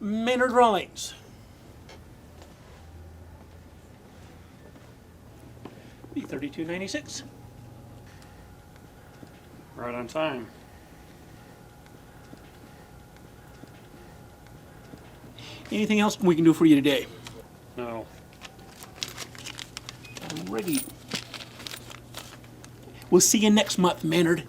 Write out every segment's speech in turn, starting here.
Maynard Rawlings. Be 3296. Right on time. Anything else we can do for you today? No. Alrighty. We'll see you next month, Maynard.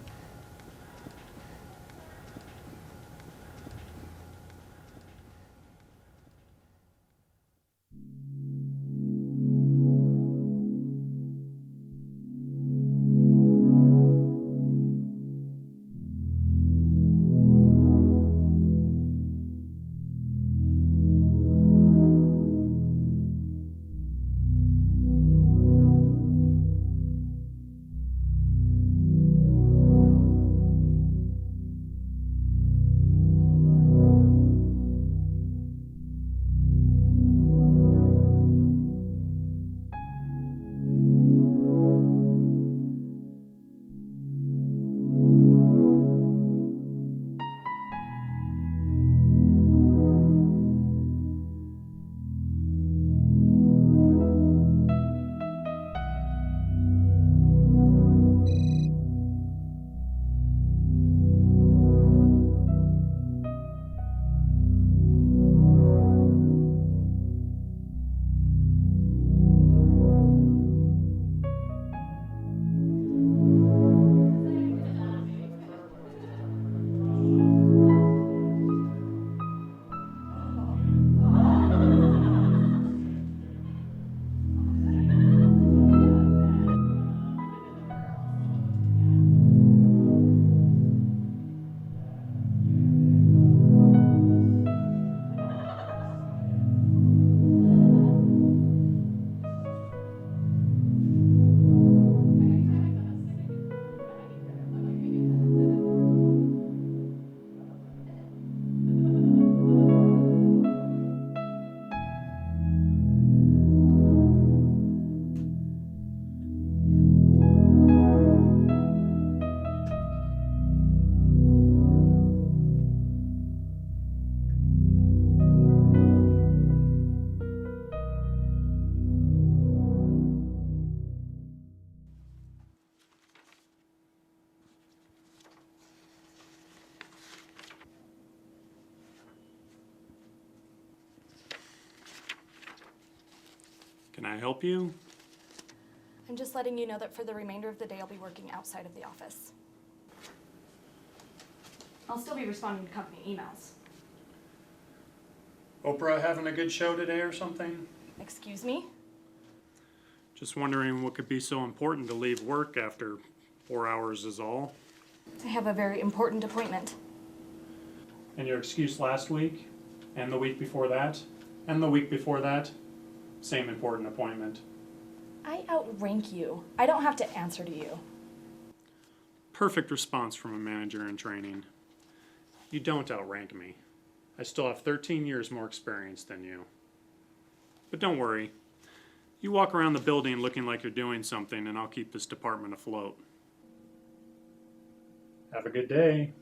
Can I help you? I'm just letting you know that for the remainder of the day, I'll be working outside of the office. I'll still be responding to company emails. Oprah having a good show today or something? Excuse me? Just wondering what could be so important to leave work after 4 hours is all. I have a very important appointment. And your excuse last week, and the week before that, and the week before that, same important appointment. I outrank you. I don't have to answer to you. Perfect response from a manager in training. You don't outrank me. I still have 13 years more experience than you. But don't worry. You walk around the building looking like you're doing something, and I'll keep this department afloat. Have a good day.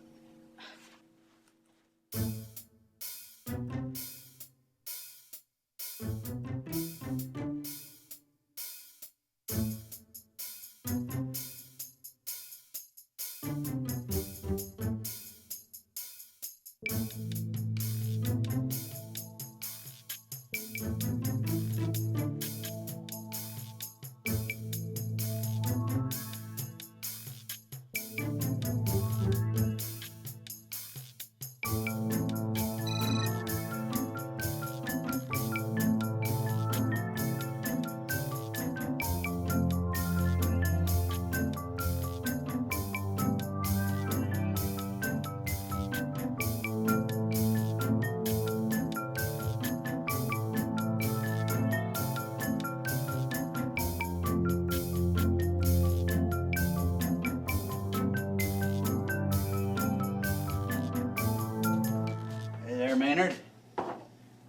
Maynard.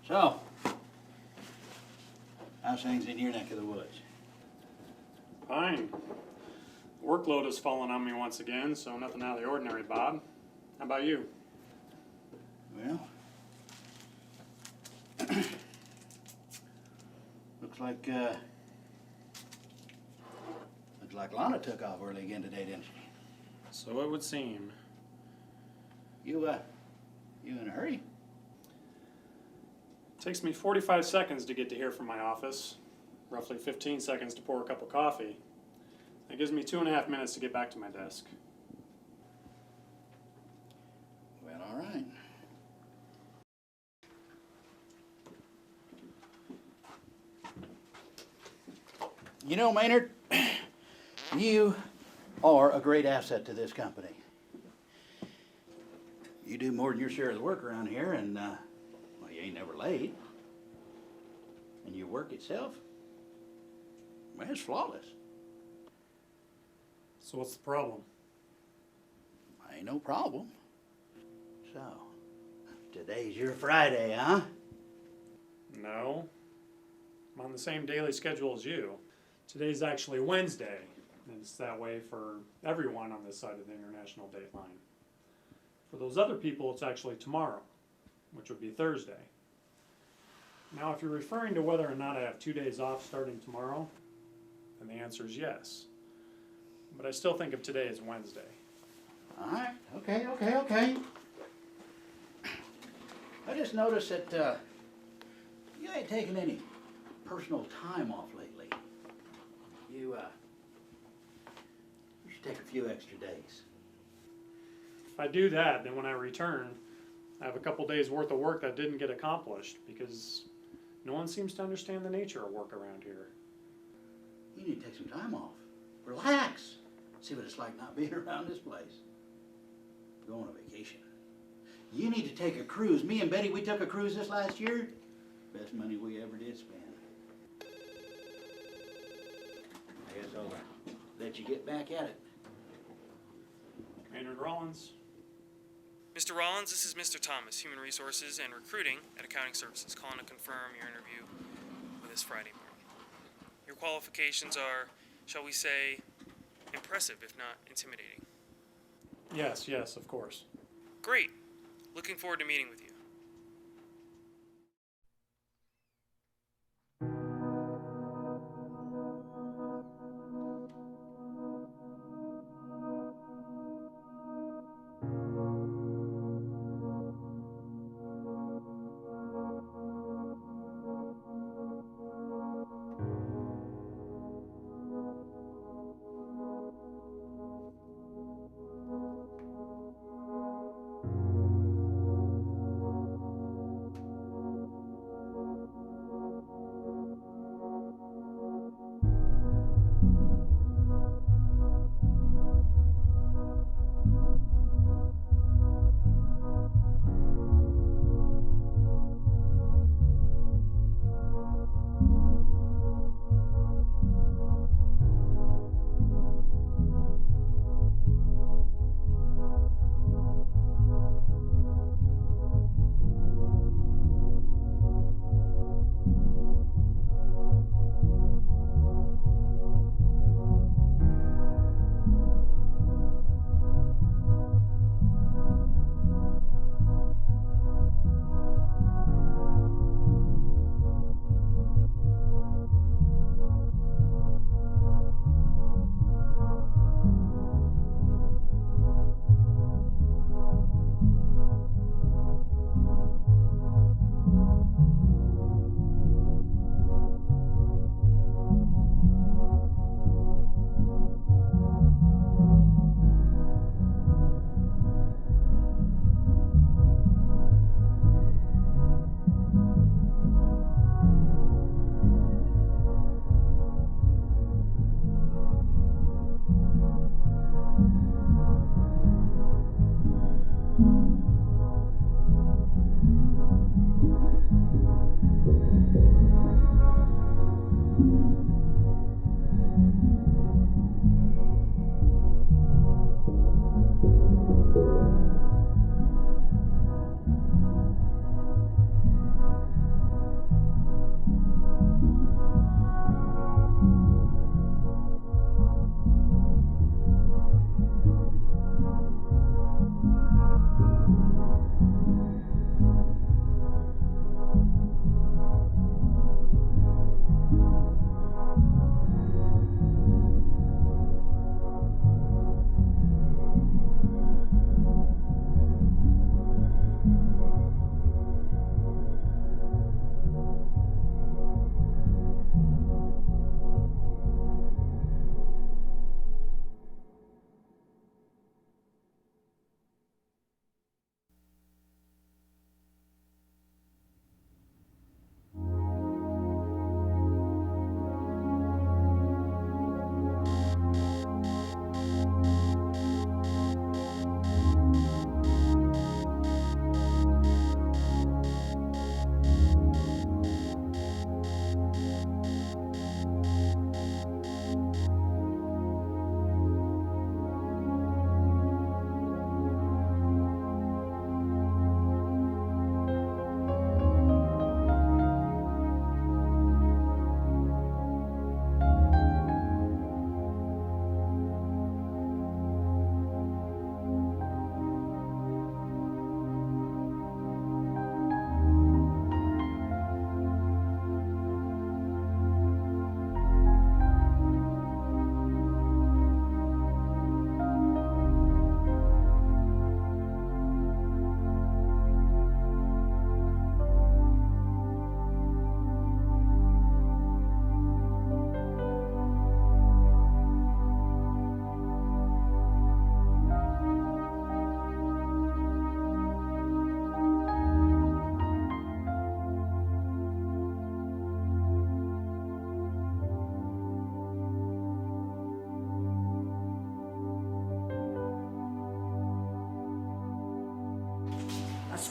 So, how's things in your neck of the woods? Fine. Workload has fallen on me once again, so nothing out of the ordinary, Bob. How about you? Well, looks like Lana took off early again today, didn't she? So it would seem. You in a hurry? Takes me 45 seconds to get to here from my office, roughly 15 seconds to pour a cup of coffee. That gives me 2.5 minutes to get back to my desk. Well, all right. You know, Maynard, you are a great asset to this company. You do more than your share of the work around here, and, well, you ain't never late. And your work itself, well, it's flawless. So what's the problem? Ain't no problem. So, today's your Friday, huh? No. I'm on the same daily schedule as you. Today's actually Wednesday, and it's that way for everyone on this side of the international date line. For those other people, it's actually tomorrow, which would be Thursday. Now, if you're referring to whether or not I have 2 days off starting tomorrow, then the answer is yes. But I still think of today as Wednesday. All right, okay. I just noticed that you ain't taking any personal time off lately. You should take a few extra days. If I do that, then when I return, I have a couple days worth of work that didn't get accomplished because no one seems to understand the nature of work around here. You need to take some time off. Relax. See what it's like not being around this place. Go on a vacation. You need to take a cruise. Me and Betty, we took a cruise this last year. Best money we ever did spend. I guess I'll let you get back at it. Maynard Rollins. Mr. Rollins, this is Mr. Thomas, Human Resources and Recruiting at Accounting Services, calling to confirm your interview with us Friday morning. Your qualifications are, shall we say, impressive, if not intimidating. Yes, of course. Great. Looking forward to meeting with you.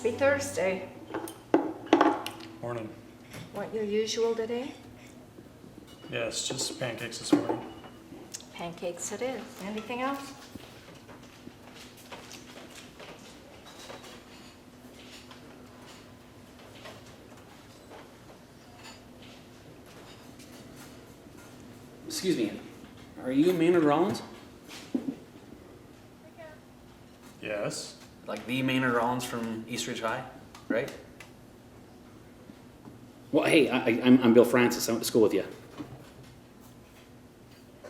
be Thursday. Morning. What your usual today? Yes, just pancakes this morning. Pancakes it is. Anything else? Excuse me, are you Maynard Rollins? Yes. Like the Maynard Rollins from East Ridge High, right? Well, hey, I'm Bill Francis. I went to school with you.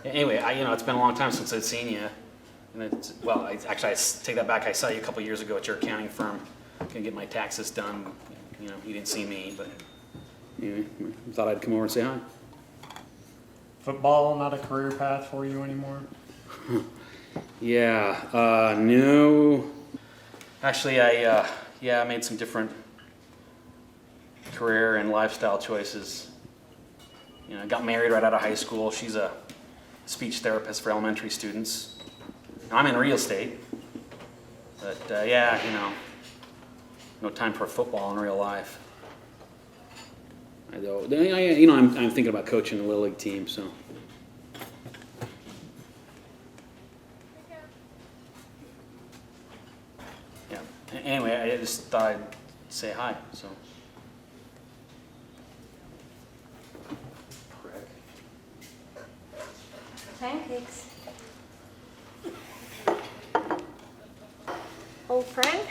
Anyway, it's been a long time since I've seen you. And I take that back. I saw you a couple years ago at your accounting firm. Gonna get my taxes done. You didn't see me, but anyway, thought I'd come over and say hi. Football not a career path for you anymore? Yeah, no. Actually, I made some different career and lifestyle choices. I got married right out of high school. She's a speech therapist for elementary students. I'm in real estate, but no time for football in real life. I'm thinking about coaching a little league team, so. Yeah. Anyway, I just thought I'd say hi. So. Pancakes. Old friend?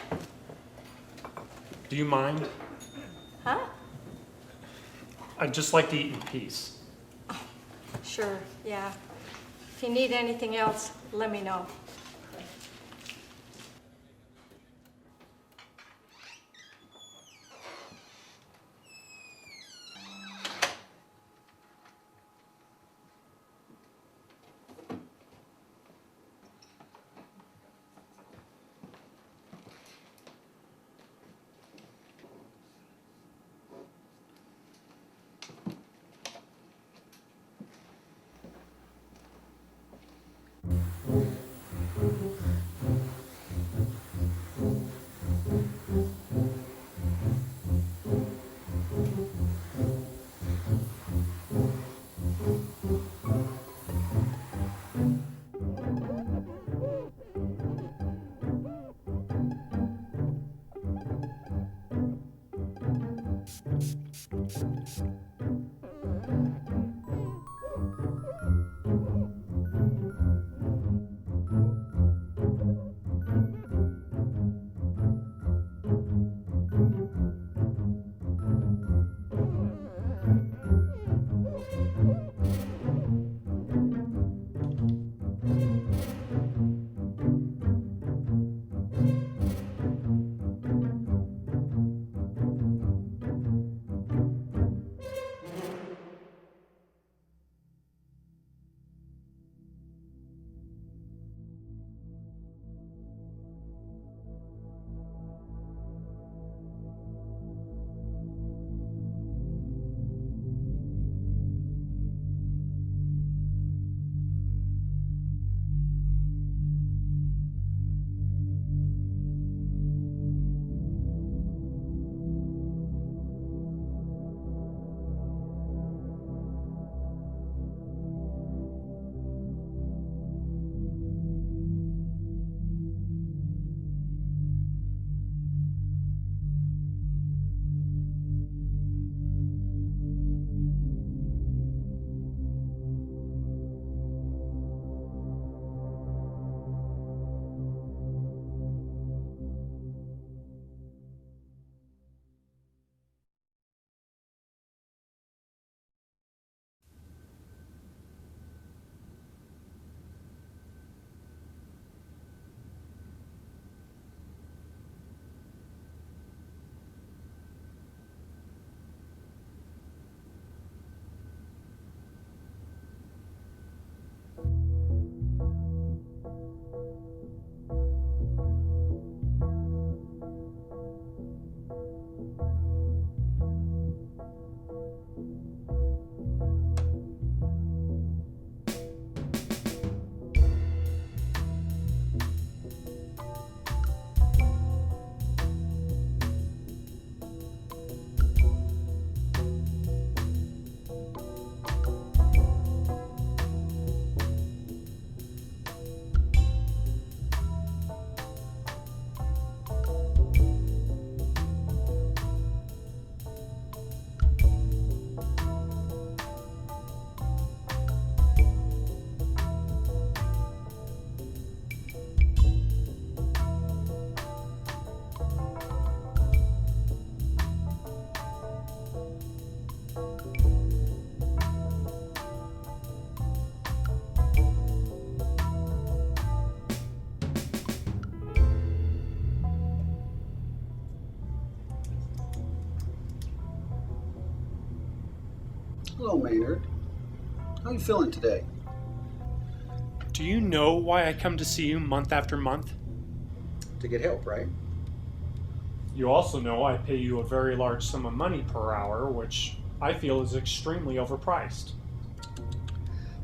Do you mind? Huh? I'd just like to eat in peace. Sure, yeah. If you need anything else, let me know. Hello, Maynard. How you feeling today? Do you know why I come to see you month after month? To get help, right? You also know I pay you a very large sum of money per hour, which I feel is extremely overpriced.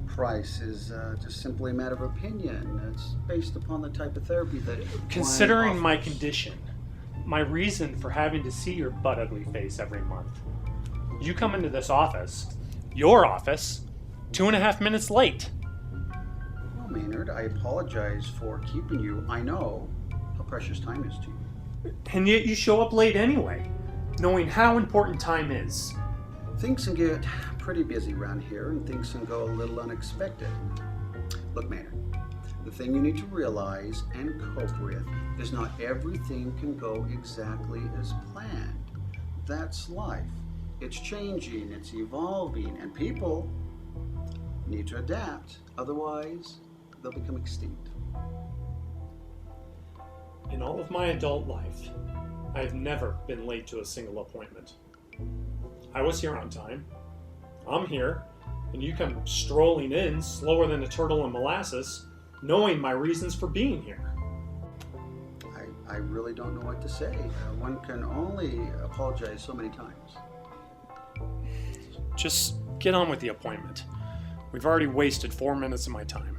Price is just simply a matter of opinion. It's based upon the type of therapy that Considering client my offers. condition, my reason for having to see your butt ugly face every month, you come into this office, your office, 2.5 minutes late. Well, Maynard, I apologize for keeping you. I know how precious time is to you. And yet you show up late anyway, knowing how important time is. Things can get pretty busy around here, and things can go a little unexpected. Look, Maynard, the thing you need to realize and cope with is not everything can go exactly as planned. That's life. It's changing, it's evolving, and people need to adapt. Otherwise, they'll become extinct. In all of my adult life, I have never been late to a single appointment. I was here on time. I'm here, and you come strolling in slower than a turtle in molasses, knowing my reasons for being here. I really don't know what to say. One can only apologize so many times. Just get on with the appointment. We've already wasted 4 minutes of my time.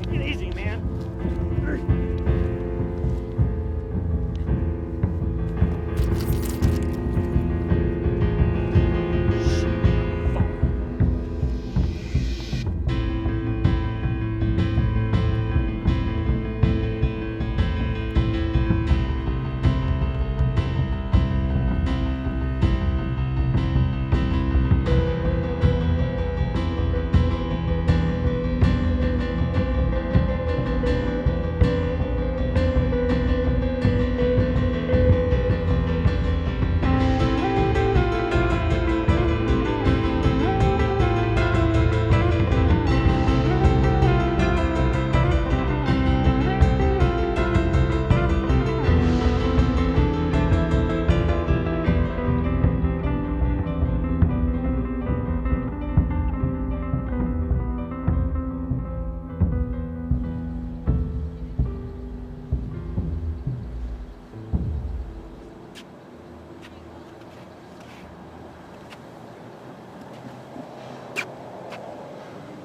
Take it easy, man.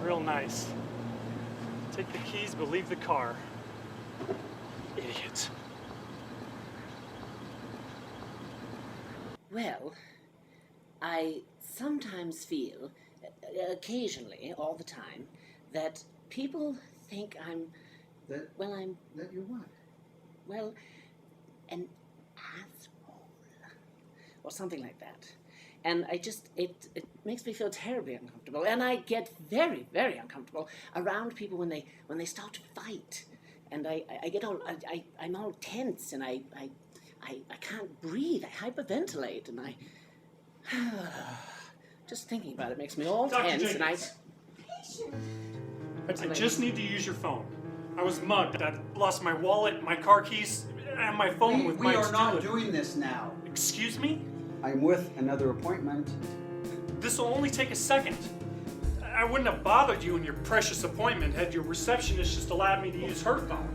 Real nice. Take the keys, but leave the car. Idiot. Well, I sometimes feel, occasionally, all the time, that people think I'm, That you're what? well, an asshole. Or something like that. And it makes me feel terribly uncomfortable. And I get very, very uncomfortable around people when they start to fight. And I get all, I'm all tense, and I can't breathe. I hyperventilate, and just thinking about it makes me all Dr. tense, and Jenkins. I just need to use your phone. I was mugged. I lost my wallet, my car keys, and my phone with my We are not to-do list. doing this now. Excuse me? I'm with another appointment. This will only take a second. I wouldn't have bothered you in your precious appointment had your receptionist just allowed me to use her phone.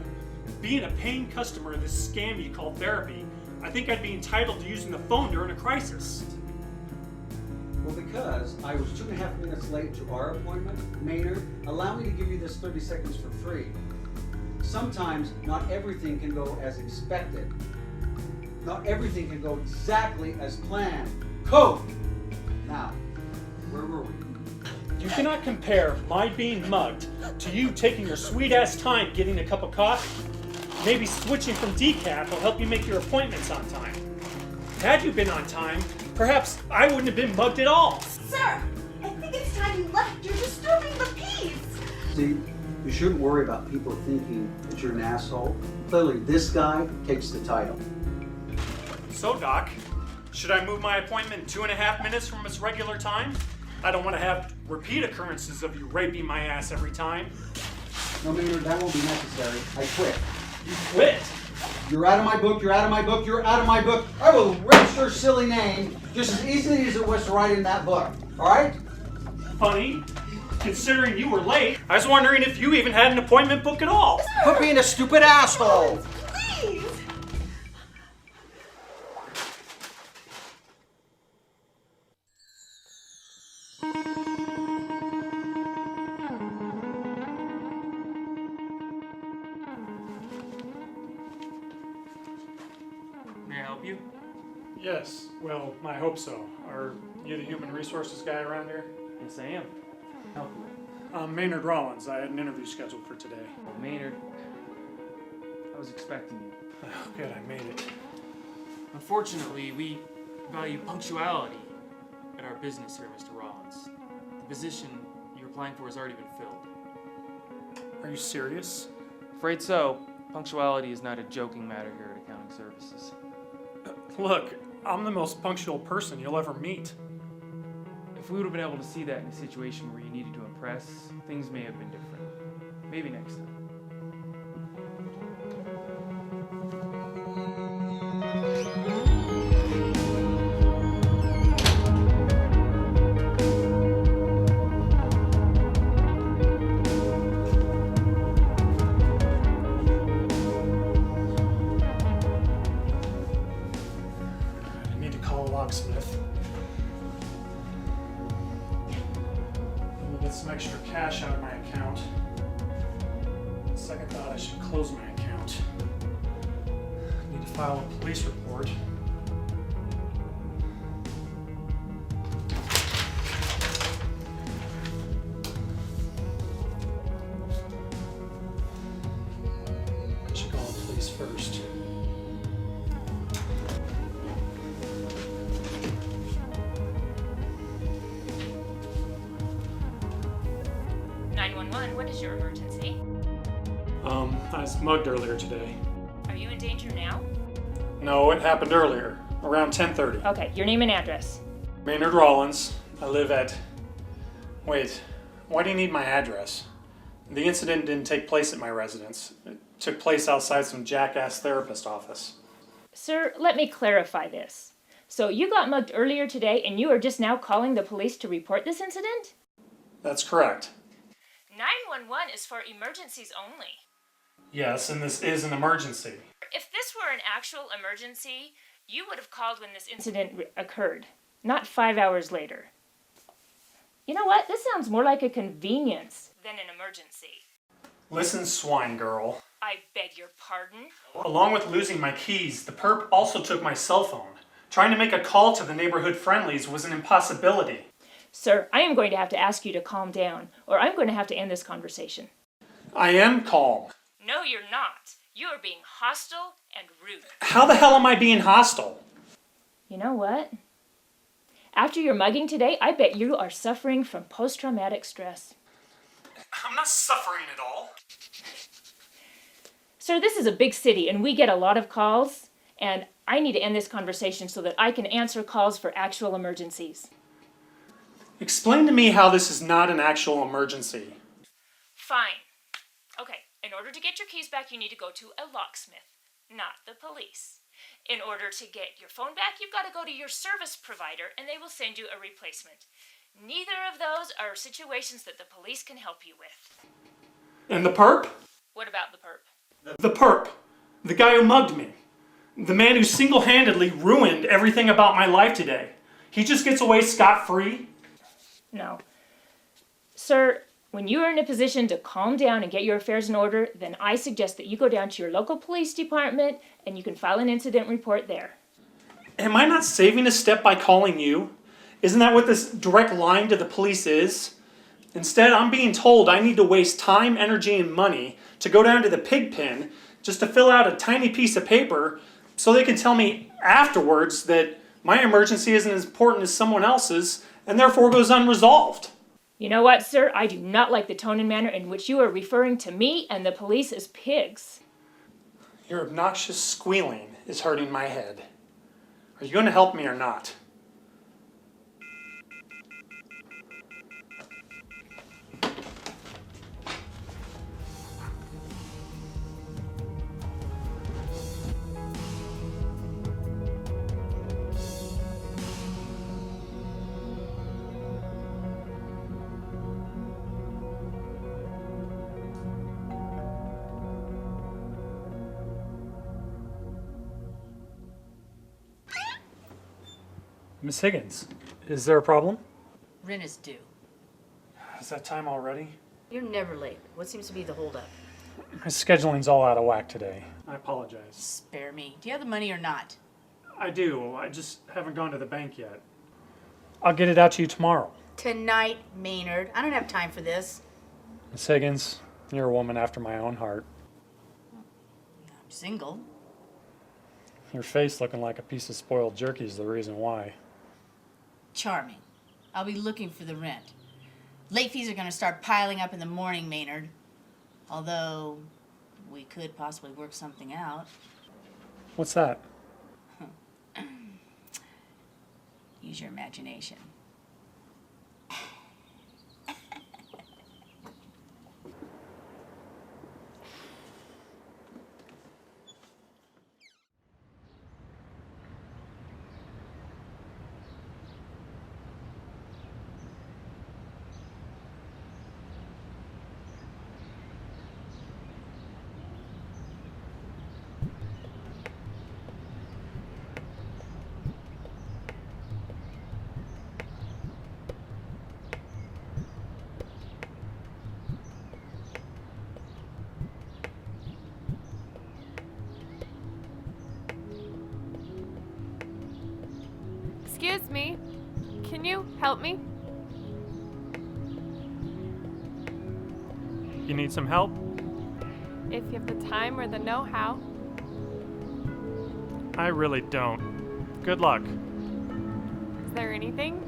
Being a paying customer of this scam you call therapy, I think I'd be entitled to using the phone during a crisis. Well, because I was 2.5 minutes late to our appointment, Maynard, allow me to give you this 30 seconds for free. Sometimes not everything can go as expected. Not everything can go exactly as planned. Code! Now, where were we? You cannot compare my being mugged to you taking your sweet ass time getting a cup of coffee. Maybe switching from decaf will help you make your appointments on time. Had you been on time, perhaps I wouldn't have been mugged at all. Sir, I think it's time you left. You're disturbing the peace. See, you You shouldn't worry about people thinking that you're an asshole. Clearly, this guy takes the title. So, Doc, should I move my appointment 2.5 minutes from its regular time? I don't want to have repeat occurrences of you raping my ass every time. No, Maynard, that won't be necessary. I quit. You quit? You're out of my book, you're out of my book, you're out of my book. I will erase your silly name just as easily as it was to write in that book. Alright? Funny, considering you were late. I was wondering if you even had an appointment book at all. Quit being a stupid asshole! Please! May I help you? Yes, well, I hope so. Are you the human resources guy around here? Yes, I am. Help you. I'm Maynard Rollins. I had an interview scheduled for today. Well, Maynard, I was expecting you. Oh, good, I made it. Unfortunately, we value punctuality at our business here, Mr. Rollins. The position you're applying for has already been filled. Are you serious? Afraid so. Punctuality is not a joking matter here at Accounting Services. Look, I'm the most punctual person you'll ever meet. If we would have been able to see that in a situation where you needed to impress, things may have been different. Maybe next time. I need to call a locksmith. Let me get some extra cash out of my account. Second thought, I should close my account. I need to file a police report. I should call the police first. What is your emergency? I was mugged earlier today. Are you in danger now? No, it happened earlier, around 10:30. Okay, your name and address. Maynard Rollins. I live at... Wait, why do you need my address? The incident didn't take place at my residence. It took place outside some jackass therapist office. Sir, let me clarify this. So you got mugged earlier today and you are just now calling the police to report this incident? That's correct. 911 is for emergencies only. Yes, and this is an emergency. If this were an actual emergency, you would have called when this incident occurred, not 5 hours later. You know what? This sounds more like a convenience than an emergency. Listen, swine girl. I beg your pardon? Along with losing my keys, the perp also took my cell phone. Trying to make a call to the neighborhood friendlies was an impossibility. Sir, I am going to have to ask you to calm down, or I'm going to have to end this conversation. I am calm. No, you're not. You are being hostile and rude. How the hell am I being hostile? You know what? After your mugging today, I bet you are suffering from post-traumatic stress. I'm not suffering at all. Sir, this is a big city, and we get a lot of calls, and I need to end this conversation so that I can answer calls for actual emergencies. Explain to me how this is not an actual emergency. Fine. Okay, in order to get your keys back, you need to go to a locksmith, not the police. In order to get your phone back, you've got to go to your service provider, and they will send you a replacement. Neither of those are situations that the police can help you with. And the perp? What about the perp? The perp. The guy who mugged me. The man who single-handedly ruined everything about my life today. He just gets away scot-free? No. Sir, when you are in a position to calm down and get your affairs in order, then I suggest that you go down to your local police department and you can file an incident report there. Am I not saving a step by calling you? Isn't that what this direct line to the police is? Instead, I'm being told I need to waste time, energy, and money to go down to the pig pen just to fill out a tiny piece of paper so they can tell me afterwards that my emergency isn't as important as someone else's and therefore goes unresolved. You know what, sir? I do not like the tone and manner in which you are referring to me and the police as pigs. Your obnoxious squealing is hurting my head. Are you going to help me or not? Miss Higgins, is there a problem? Rent is due. Is that time already? You're never late. What seems to be the holdup? My scheduling's all out of whack today. I apologize. Spare me. Do you have the money or not? I do. I just haven't gone to the bank yet. I'll get it out to you tomorrow. Tonight, Maynard. I don't have time for this. Miss Higgins, you're a woman after my own heart. I'm single. Your face looking like a piece of spoiled jerky is the reason why. Charming. I'll be looking for the rent. Late fees are going to start piling up in the morning, Maynard. Although, we could possibly work something out. What's that? Use your imagination. Excuse me. Can you help me? You need some help? If you have the time or the know-how. I really don't. Good luck. Is there anything?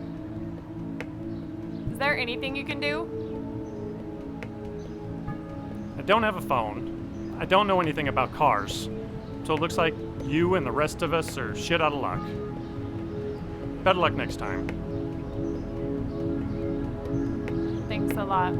Is there anything you can do? I don't have a phone. I don't know anything about cars. So it looks like you and the rest of us are shit out of luck. Better luck next time. Thanks a lot.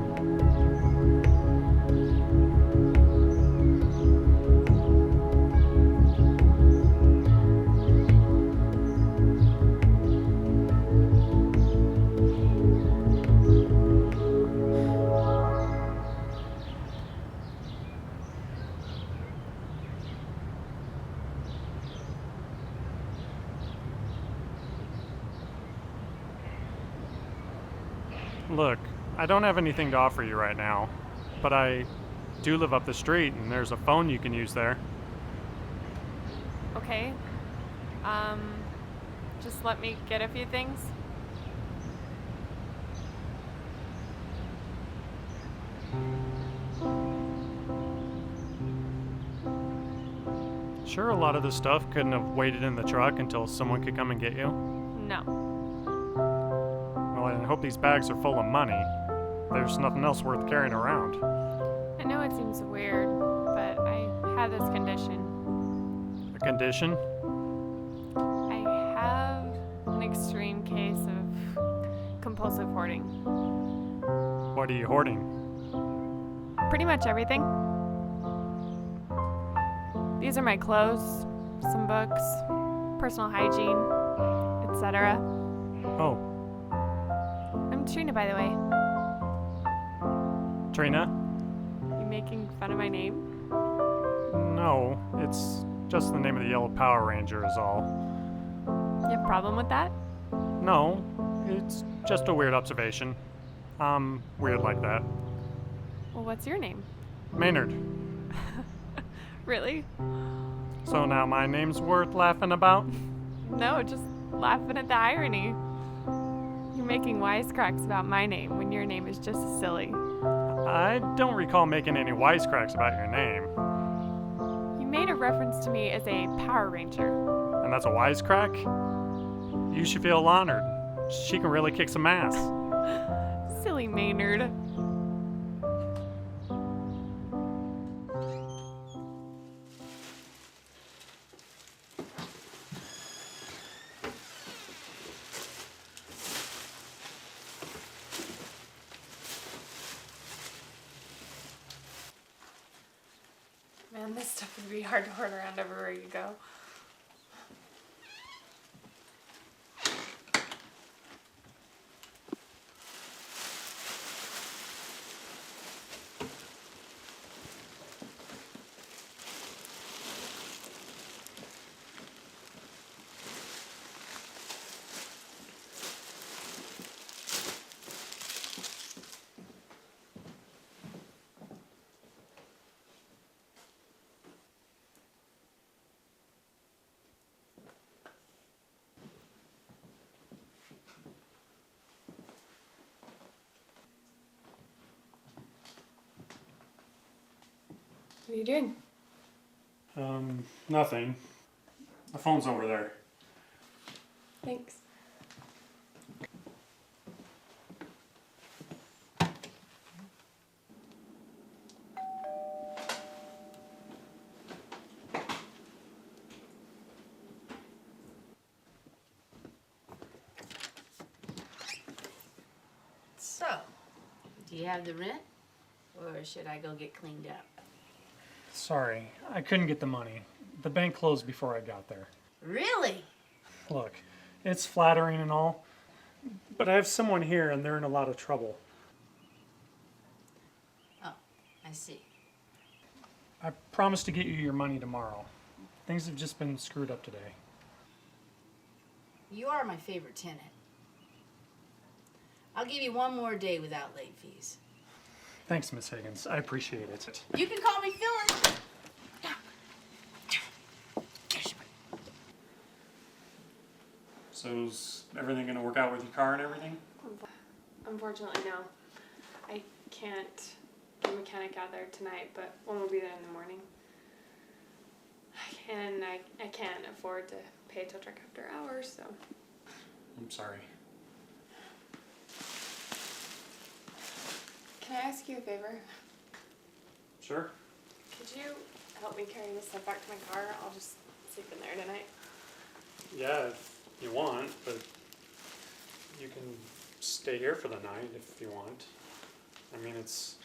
Look, I don't have anything to offer you right now, but I do live up the street and there's a phone you can use there. Okay. Just let me get a few things. Sure, a lot of this stuff couldn't have waited in the truck until someone could come and get you. No. Well, I hope these bags are full of money. There's nothing else worth carrying around. I know it seems weird, but I have this condition. A condition? I have an extreme case of compulsive hoarding. What are you hoarding? Pretty much everything. These are my clothes, some books, personal hygiene, etc. Oh, I'm Trina, by the way. Trina? You making fun of my name? No, it's just the name of the Yellow Power Ranger is all. You have a problem with that? No, it's just a weird observation. I'm weird like that. Well, what's your name? Maynard. Really? So now my name's worth laughing about? No, just laughing at the irony. You're making wisecracks about my name when your name is just as silly. I don't recall making any wisecracks about your name. You made a reference to me as a Power Ranger. And that's a wisecrack? You should feel honored. She can really kick some ass. Silly Maynard. Man, this stuff would be hard to hoard around everywhere you go. What are you doing? Nothing. The phone's over there. Thanks. So, do you have the rent? Or should I go get cleaned up? Sorry, I couldn't get the money. The bank closed before I got there. Really? Look, it's flattering and all, but I have someone here and they're in a lot of trouble. Oh, I see. I promised to get you your money tomorrow. Things have just been screwed up today. You are my favorite tenant. I'll give you one more day without late fees. Thanks, Miss Higgins. I appreciate it. You can call me Phyllis. So is everything going to work out with your car and everything? Unfortunately, no. I can't get a mechanic out there tonight, but one will be there in the morning. And I can't afford to pay a tow truck after hours, so. I'm sorry. Can I ask you a favor? Sure. Could you help me carry this stuff back to my car? I'll just sleep in there tonight. Yeah, if you want, but you can stay here for the night if you want. I mean, it's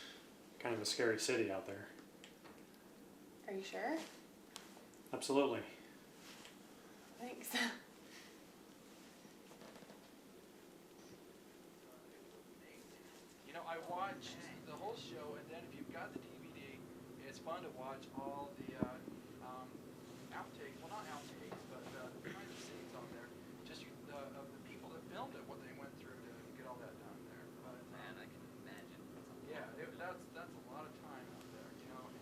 kind of a scary city out there. Are you sure? Absolutely. Thanks. You know, I watched the whole show, and then if you've got the DVD, it's fun to watch all the outtakes. Well, not outtakes, but behind the scenes on there. Just of the people that filmed it, what they went through to get all that done there. But man, I can imagine. Yeah, that's a lot of time out there, you know. And,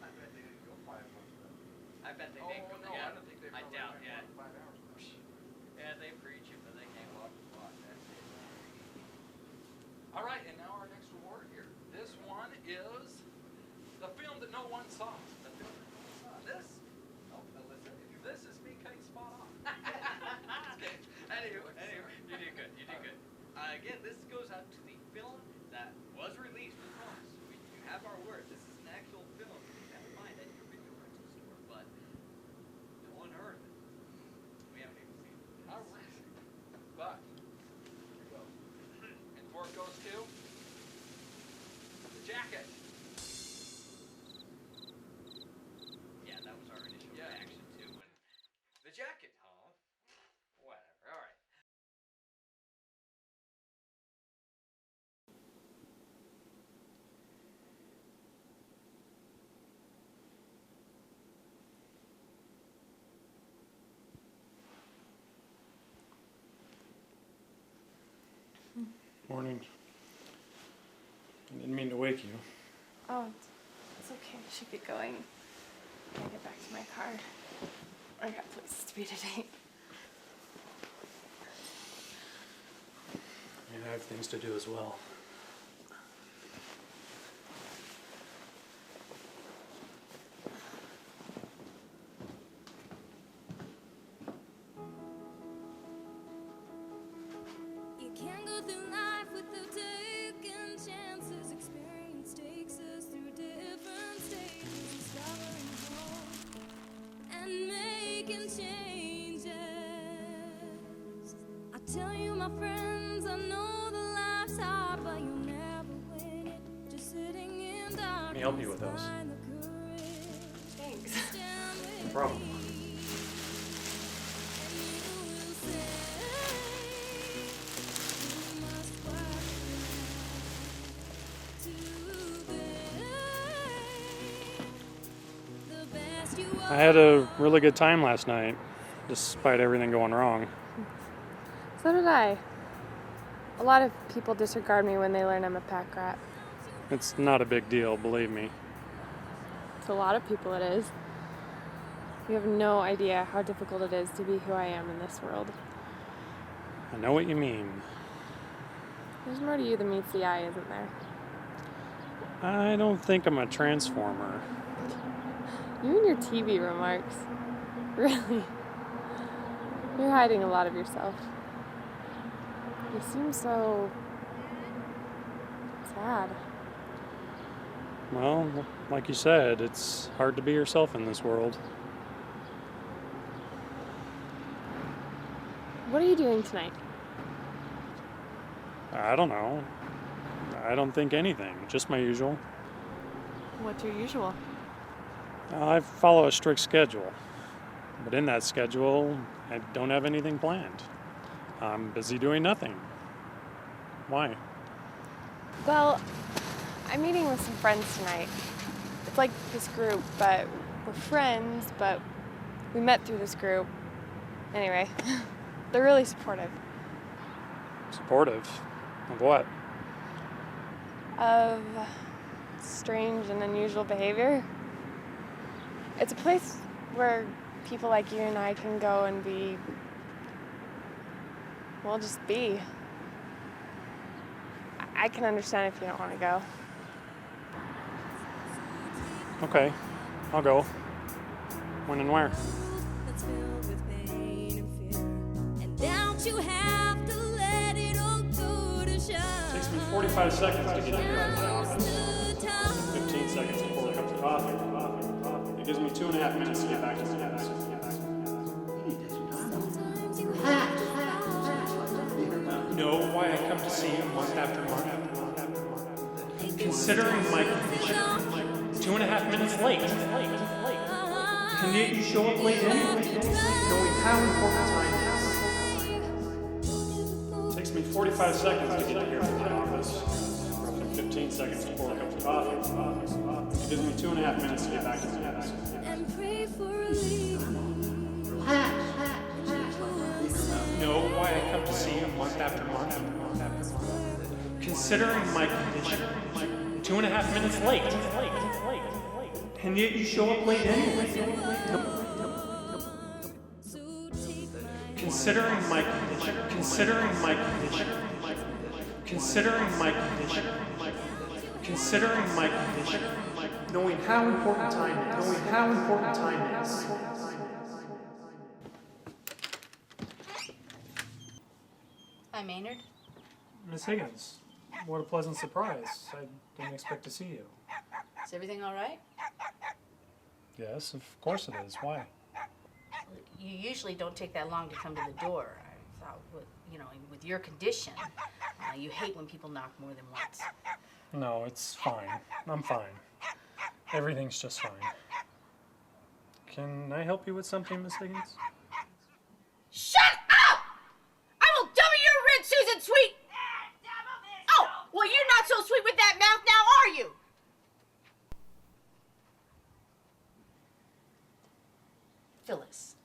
I bet they didn't go 5 months. I bet they didn't go. No, I don't think they. I doubt. Yeah. 5 hours. Yeah, they preach it, but they can't walk the walk. That's it. All right, and now our next reward here. This one is the film that no one saw. The film that no one saw. This, oh, Alyssa, this is me cutting spot on. Okay. Anyway, you did good. You did good. Again, this goes out to the film that was released. We promise. You have our word. This is an actual film. You can find at your video rental store, but no one heard of it. We haven't even seen it. All right. But here we go. And before it goes to the jacket. Yeah, that was our initial reaction too. And the jacket, huh? Whatever. All right. Morning. I didn't mean to wake you. Oh, it's okay. I should get going. I gotta get back to my car. I got places to be today. And I have things to do as well. You can't go through life me help you with those. Thanks. No problem. I had a really good time last night, despite everything going wrong. So did I. A lot of people disregard me when they learn I'm a pack rat. It's not a big deal, believe me. To a lot of people it is. You have no idea how difficult it is to be who I am in this world. I know what you mean. There's more to you than meets the eye, isn't there? I don't think I'm a transformer. You and your TV remarks. Really. You're hiding a lot of yourself. You seem so sad. Well, like you said, it's hard to be yourself in this world. What are you doing tonight? I don't know. I don't think anything, just my usual. What's your usual? I follow a strict schedule, but in that schedule, I don't have anything planned. I'm busy doing nothing. Why? Well, I'm meeting with some friends tonight. It's like this group, but we're friends, but we met through this group. Anyway, they're really supportive. Supportive? Of what? Of strange and unusual behavior. It's a place where people like you and I can go and be, well, just be. I can understand if you don't want to go. Okay, I'll go. When and where? Takes me 45 seconds to get here from my office. 15 seconds to pour a cup of coffee. It gives me 2.5 minutes to get back to the desk. You need to take some time off. Know why I come to see you month after month? Considering my condition, 2.5 minutes late. And yet you show up late anyway, knowing how important time is. Takes me 45 seconds to get here from my office. Roughly 15 seconds to pour a cup of coffee. It gives me 2.5 minutes to get back to the desk. Know why I come to see you month after month? Considering my condition, 2.5 minutes late. And yet you show up late anyway. Considering my condition, considering my condition, considering my condition, considering my condition, knowing how important time is, knowing how important time is. Hi, Maynard. Miss Higgins, what a pleasant surprise. I didn't expect to see you. Is everything all right? Yes, of course it is. Why? You usually don't take that long to come to the door. I thought, with your condition, you hate when people knock more than once. No, it's fine. I'm fine. Everything's just fine. Can I help you with something, Miss Higgins? Shut up! I will double your rent, Susan Sweet! Oh, well, you're not so sweet with that mouth now, are you? Phyllis.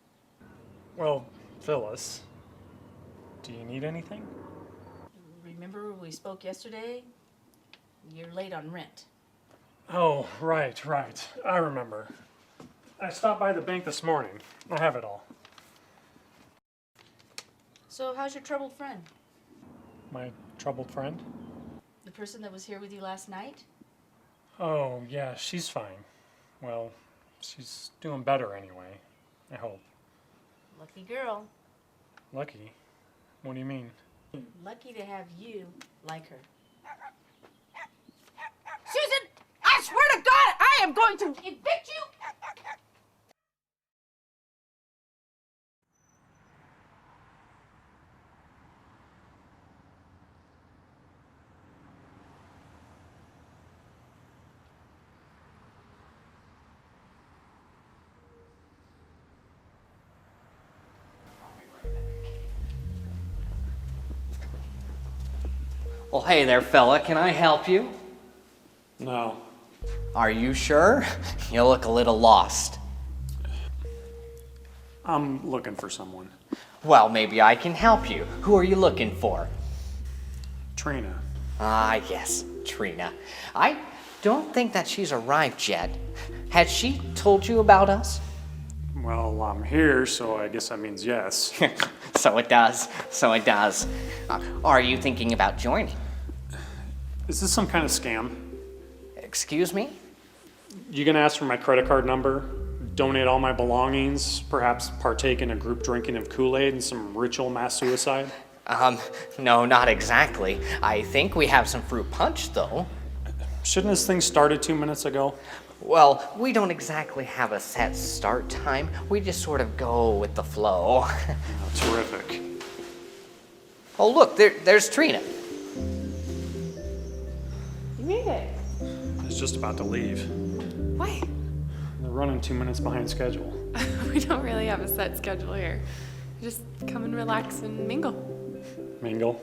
Well, Phyllis, do you need anything? Remember we spoke yesterday? You're late on rent. Oh, right. I remember. I stopped by the bank this morning. I have it all. So how's your troubled friend? My troubled friend? The person that was here with you last night? Oh, yeah, she's fine. Well, she's doing better anyway, I hope. Lucky girl. Lucky? What do you mean? Lucky to have you like her. Susan, I swear to God, I am going to evict you! Well, hey there, fella. Can I help you? No. Are you sure? You look a little lost. I'm looking for someone. Well, maybe I can help you. Who are you looking for? Trina. Ah, yes, Trina. I don't think that she's arrived yet. Has she told you about us? Well, I'm here, so I guess that means yes. So it does. So it does. Are you thinking about joining? Is this some kind of scam? Excuse me? You gonna ask for my credit card number, donate all my belongings, perhaps partake in a group drinking of Kool-Aid and some ritual mass suicide? No, not exactly. I think we have some fruit punch, though. Shouldn't this thing started 2 minutes ago? Well, we don't exactly have a set start time. We just sort of go with the flow. Oh, terrific. Oh, look, there's Trina. You made it. I was just about to leave. Why? They're running 2 minutes behind schedule. We don't really have a set schedule here. Just come and relax and mingle. Mingle?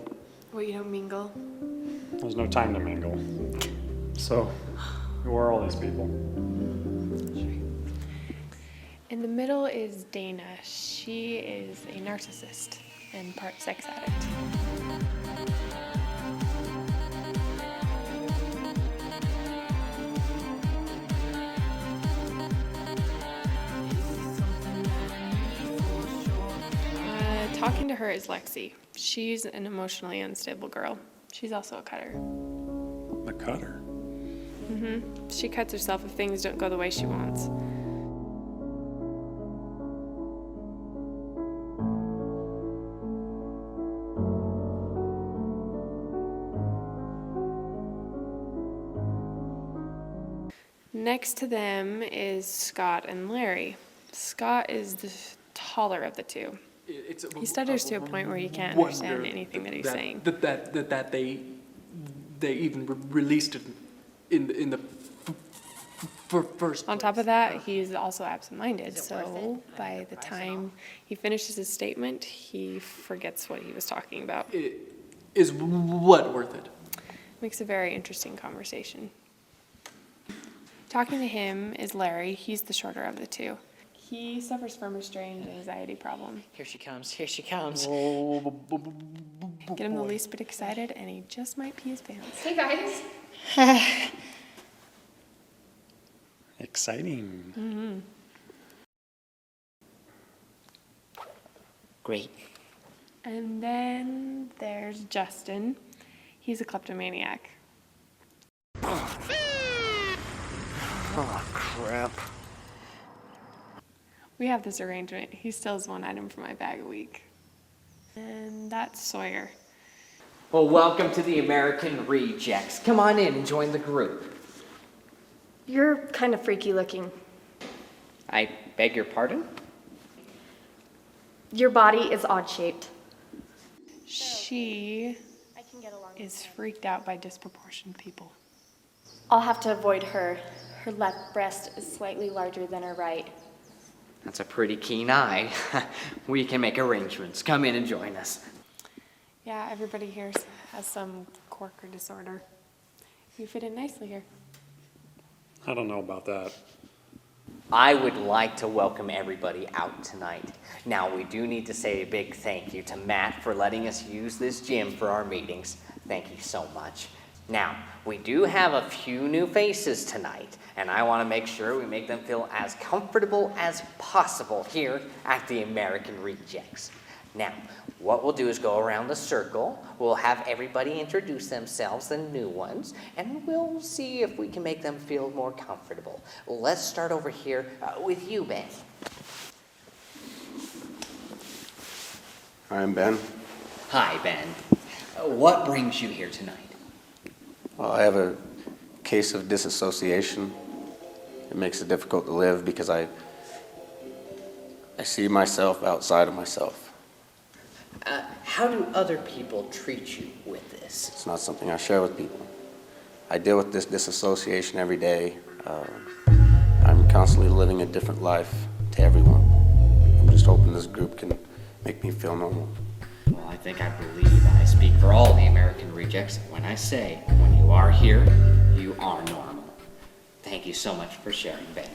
Well, you don't mingle. There's no time to mingle. So, who are all these people? In the middle is Dana. She is a narcissist and part sex addict. Talking to her is Lexi. She's an emotionally unstable girl. She's also a cutter. A cutter? Mm-hmm. She cuts herself if things don't go the way she wants. Next to them is Scott and Larry. Scott is the taller of the two. He stutters to a point where you can't understand anything that he's saying. That they even released it in the first. On top of that, he's also absent-minded, so by the time he finishes his statement, he forgets what he was talking about. Is what worth it? Makes a very interesting conversation. Talking to him is Larry. He's the shorter of the two. He suffers from a strange anxiety problem. Here she comes. Here she comes. Get him the least bit excited, and he just might pee his pants. Hey guys. Exciting. Mm-hmm. Great. And then there's Justin. He's a kleptomaniac. Oh, crap. We have this arrangement. He steals one item from my bag a week. And that's Sawyer. Well, welcome to the American Rejects. Come on in and join the group. You're kind of freaky looking. I beg your pardon? Your body is odd shaped. She is freaked out by disproportionate people. I'll have to avoid her. Her left breast is slightly larger than her right. That's a pretty keen eye. We can make arrangements. Come in and join us. Yeah, everybody here has some quirk or disorder. You fit in nicely here. I don't know about that. I would like to welcome everybody out tonight. Now, we do need to say a big thank you to Matt for letting us use this gym for our meetings. Thank you so much. Now, we do have a few new faces tonight, and I want to make sure we make them feel as comfortable as possible here at the American Rejects. Now, what we'll do is go around the circle. We'll have everybody introduce themselves, the new ones, and we'll see if we can make them feel more comfortable. Let's start over here with you, Ben. I'm Ben. Hi, Ben. What brings you here tonight? Well, I have a case of disassociation. It makes it difficult to live because I see myself outside of myself. How do other people treat you with this? It's not something I share with people. I deal with this disassociation every day. I'm constantly living a different life to everyone. I'm just hoping this group can make me feel normal. Well, I think I believe and I speak for all the American Rejects when I say, when you are here, you are normal. Thank you so much for sharing, Ben.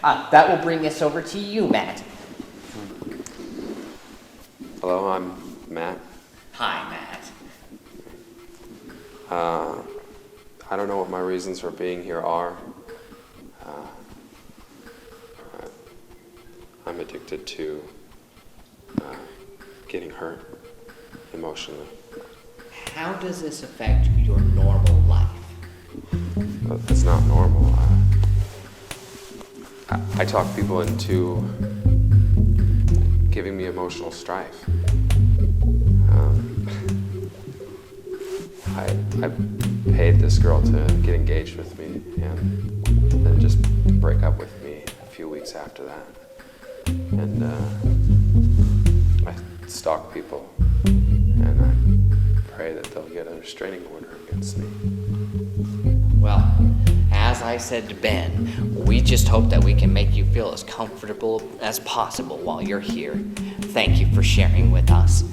That will bring us over to you, Matt. Hello, I'm Matt. Hi, Matt. I don't know what my reasons for being here are. I'm addicted to getting hurt emotionally. How does this affect your normal life? It's not normal. I talk people into giving me emotional strife. I paid this girl to get engaged with me and then just break up with me a few weeks after that. And I stalk people and I pray that they'll get a restraining order against me. Well, as I said to Ben, we just hope that we can make you feel as comfortable as possible while you're here. Thank you for sharing with us.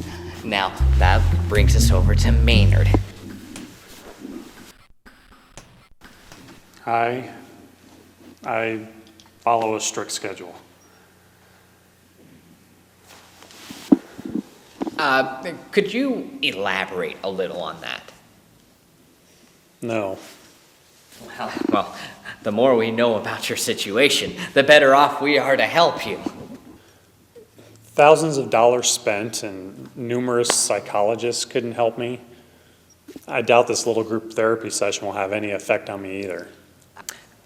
Now, that brings us over to Maynard. Hi. I follow a strict schedule. Could you elaborate a little on that? No. Well, the more we know about your situation, the better off we are to help you. Thousands of dollars spent and numerous psychologists couldn't help me. I doubt this little group therapy session will have any effect on me either.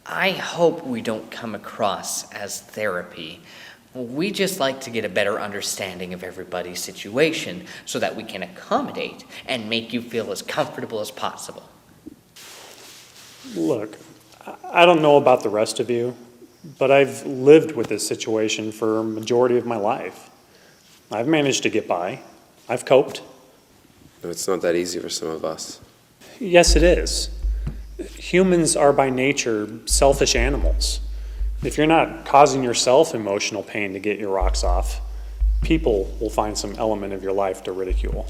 I hope we don't come across as therapy. We just like to get a better understanding of everybody's situation so that we can accommodate and make you feel as comfortable as possible. Look, I don't know about the rest of you, but I've lived with this situation for a majority of my life. I've managed to get by. I've coped. No, it's not that easy for some of us. Yes, it is. Humans are by nature selfish animals. If you're not causing yourself emotional pain to get your rocks off, people will find some element of your life to ridicule.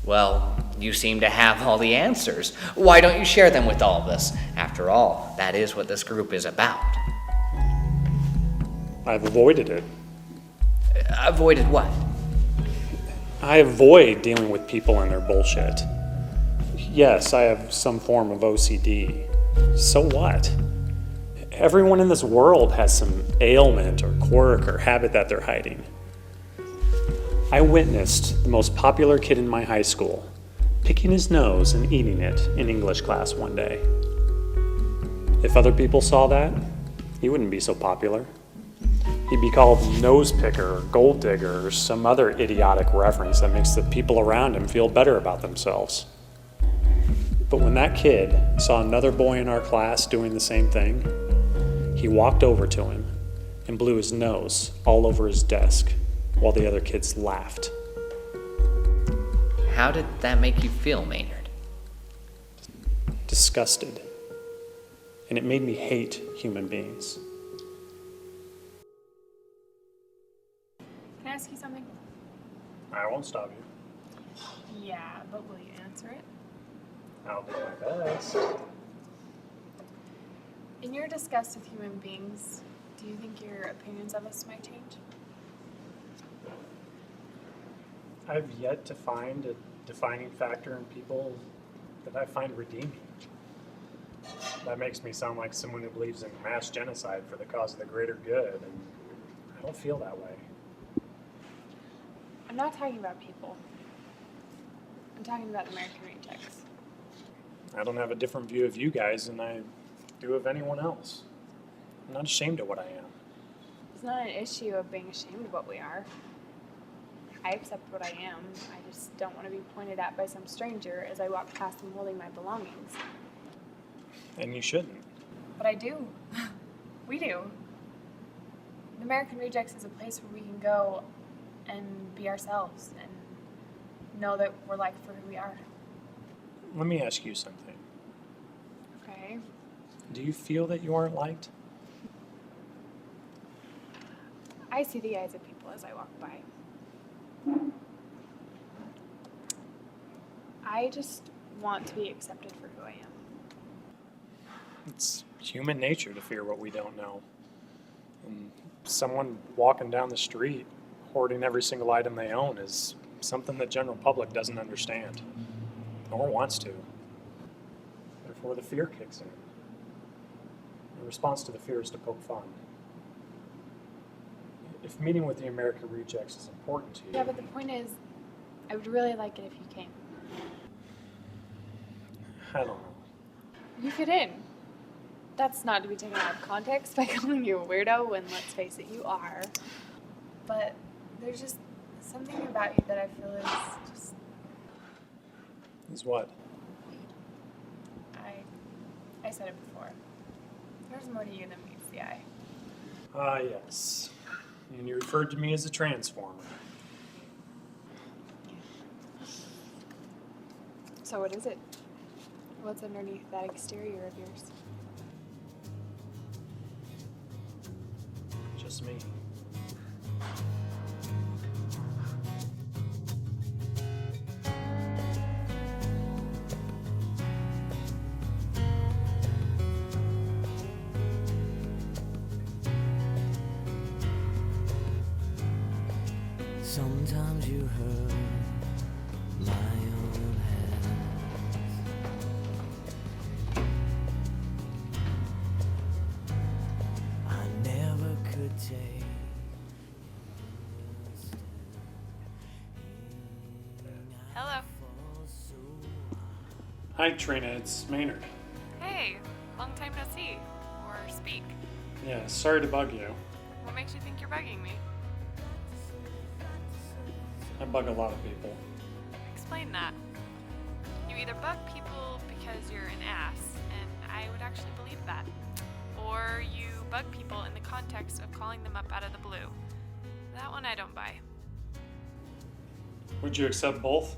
Well, you seem to have all the answers. Why don't you share them with all of us? After all, that is what this group is about. I've avoided it. Avoided what? I avoid dealing with people and their bullshit. Yes, I have some form of OCD. So what? Everyone in this world has some ailment or quirk or habit that they're hiding. I witnessed the most popular kid in my high school picking his nose and eating it in English class one day. If other people saw that, he wouldn't be so popular. He'd be called nose picker or gold digger or some other idiotic reference that makes the people around him feel better about themselves. But when that kid saw another boy in our class doing the same thing, he walked over to him and blew his nose all over his desk while the other kids laughed. How did that make you feel, Maynard? Disgusted. And it made me hate human beings. Can I ask you something? I won't stop you. Yeah, but will you answer it? I'll do my best. In your disgust with human beings, do you think your opinions of us might change? I've yet to find a defining factor in people that I find redeeming. That makes me sound like someone who believes in mass genocide for the cause of the greater good, and I don't feel that way. I'm not talking about people. I'm talking about American Rejects. I don't have a different view of you guys than I do of anyone else. I'm not ashamed of what I am. It's not an issue of being ashamed of what we are. I accept what I am. I just don't want to be pointed at by some stranger as I walk past them holding my belongings. And you shouldn't. But I do. We do. The American Rejects is a place where we can go and be ourselves and know that we're liked for who we are. Let me ask you something. Okay. Do you feel that you aren't liked? I see the eyes of people as I walk by. I just want to be accepted for who I am. It's human nature to fear what we don't know. And someone walking down the street hoarding every single item they own is something the general public doesn't understand, nor wants to. Therefore, the fear kicks in. The response to the fear is to poke fun. If meeting with the American Rejects is important to you... Yeah, but the point is, I would really like it if you came. I don't know. You fit in. That's not to be taken out of context by calling you a weirdo when, let's face it, you are. But there's just something about you that I feel is just... Is what? I said it before. There's more to you than meets the eye. Ah, yes. And you referred to me as a transformer. So what is it? What's underneath that exterior of yours? Just me. Sometimes you hurt my own hands. I never could take. Hello. Hi, Trina. It's Maynard. Hey, long time no see. Or speak. Yeah, sorry to bug you. What makes you think you're bugging me? I bug a lot of people. Explain that. You either bug people because you're an ass, and I would actually believe that. Or you bug people in the context of calling them up out of the blue. That one I don't buy. Would you accept both?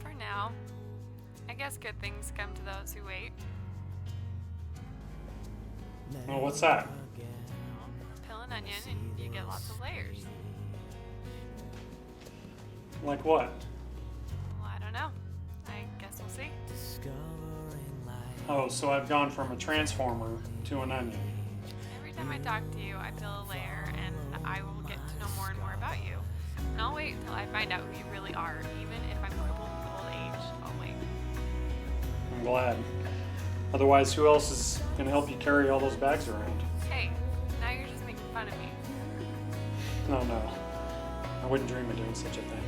For now. I guess good things come to those who wait. Well, what's that? Peel an onion and you get lots of layers. Like what? Well, I don't know. I guess we'll see. Oh, so I've gone from a transformer to an onion. Every time I talk to you, I peel a layer, and I will get to know more and more about you. And I'll wait until I find out who you really are, even if I'm crippled with old age. I'll wait. I'm glad. Otherwise, who else is going to help you carry all those bags around? Hey, now you're just making fun of me. No. I wouldn't dream of doing such a thing.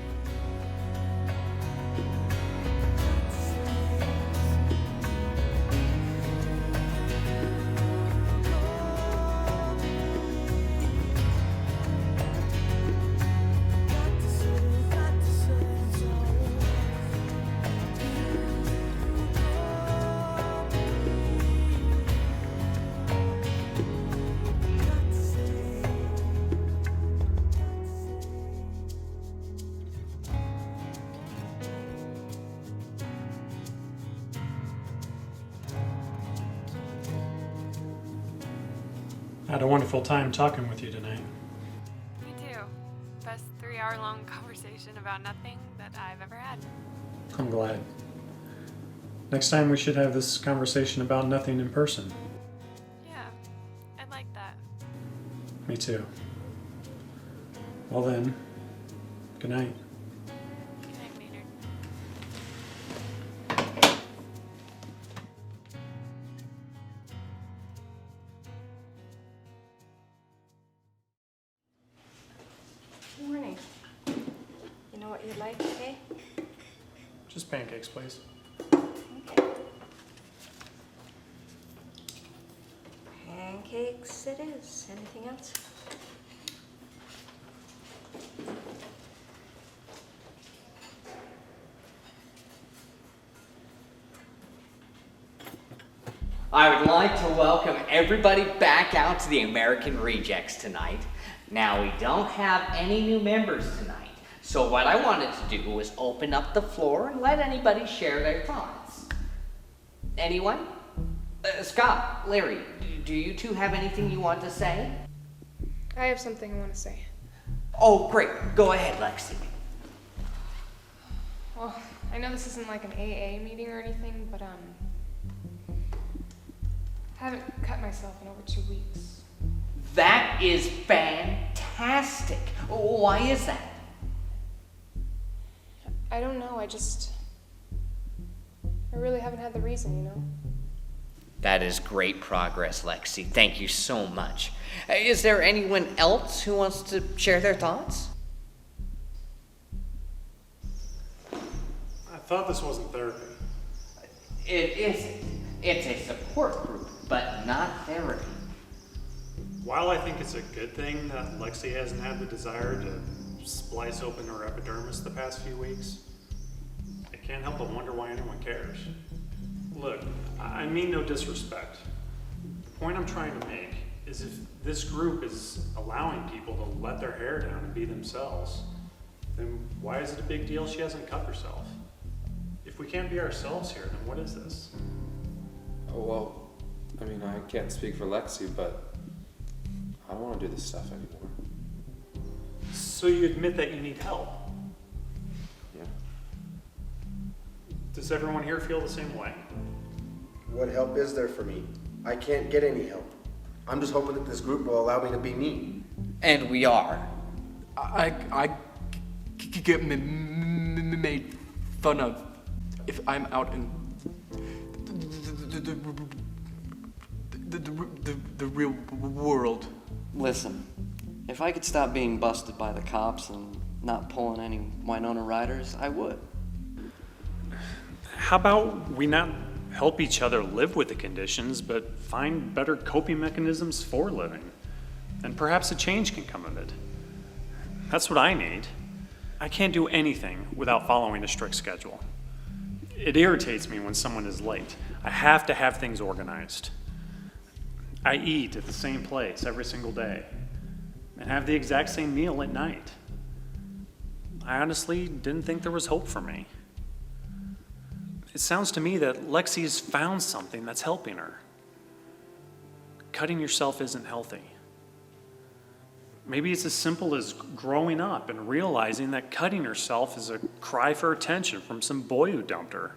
I had a wonderful time talking with you tonight. Me too. Best 3-hour-long conversation about nothing that I've ever had. I'm glad. Next time we should have this conversation about nothing in person. Yeah, I'd like that. Me too. Well then, good night. Good night, Maynard. Morning. You know what you'd like, okay? Just pancakes, please. Okay. Pancakes it is. Anything else? I would like to welcome everybody back out to the American Rejects tonight. Now, we don't have any new members tonight, so what I wanted to do was open up the floor and let anybody share their thoughts. Anyone? Scott, Larry, do you two have anything you want to say? I have something I want to say. Oh, great. Go ahead, Lexi. Well, I know this isn't like an AA meeting or anything, but I haven't cut myself in over 2 weeks. That is fantastic. Why is that? I don't know, I really haven't had the reason, you know? That is great progress, Lexi. Thank you so much. Is there anyone else who wants to share their thoughts? I thought this wasn't therapy. It isn't. It's a support group, but not therapy. While I think it's a good thing that Lexi hasn't had the desire to splice open her epidermis the past few weeks, I can't help but wonder why anyone cares. Look, I mean no disrespect. The point I'm trying to make is if this group is allowing people to let their hair down and be themselves, then why is it a big deal she hasn't cut herself? If we can't be ourselves here, then what is this? Oh, well, I mean, I can't speak for Lexi, but I don't want to do this stuff anymore. So you admit that you need help? Yeah. Does everyone here feel the same way? What help is there for me? I can't get any help. I'm just hoping that this group will allow me to be me. And we are. I get made fun of if I'm out in the real world. Listen, if I could stop being busted by the cops and not pulling any Winona Riders, I would. How about we not help each other live with the conditions, but find better coping mechanisms for living? And perhaps a change can come of it. That's what I need. I can't do anything without following a strict schedule. It irritates me when someone is late. I have to have things organized. I eat at the same place every single day and have the exact same meal at night. I honestly didn't think there was hope for me. It sounds to me that Lexi's found something that's helping her. Cutting yourself isn't healthy. Maybe it's as simple as growing up and realizing that cutting herself is a cry for attention from some boy who dumped her,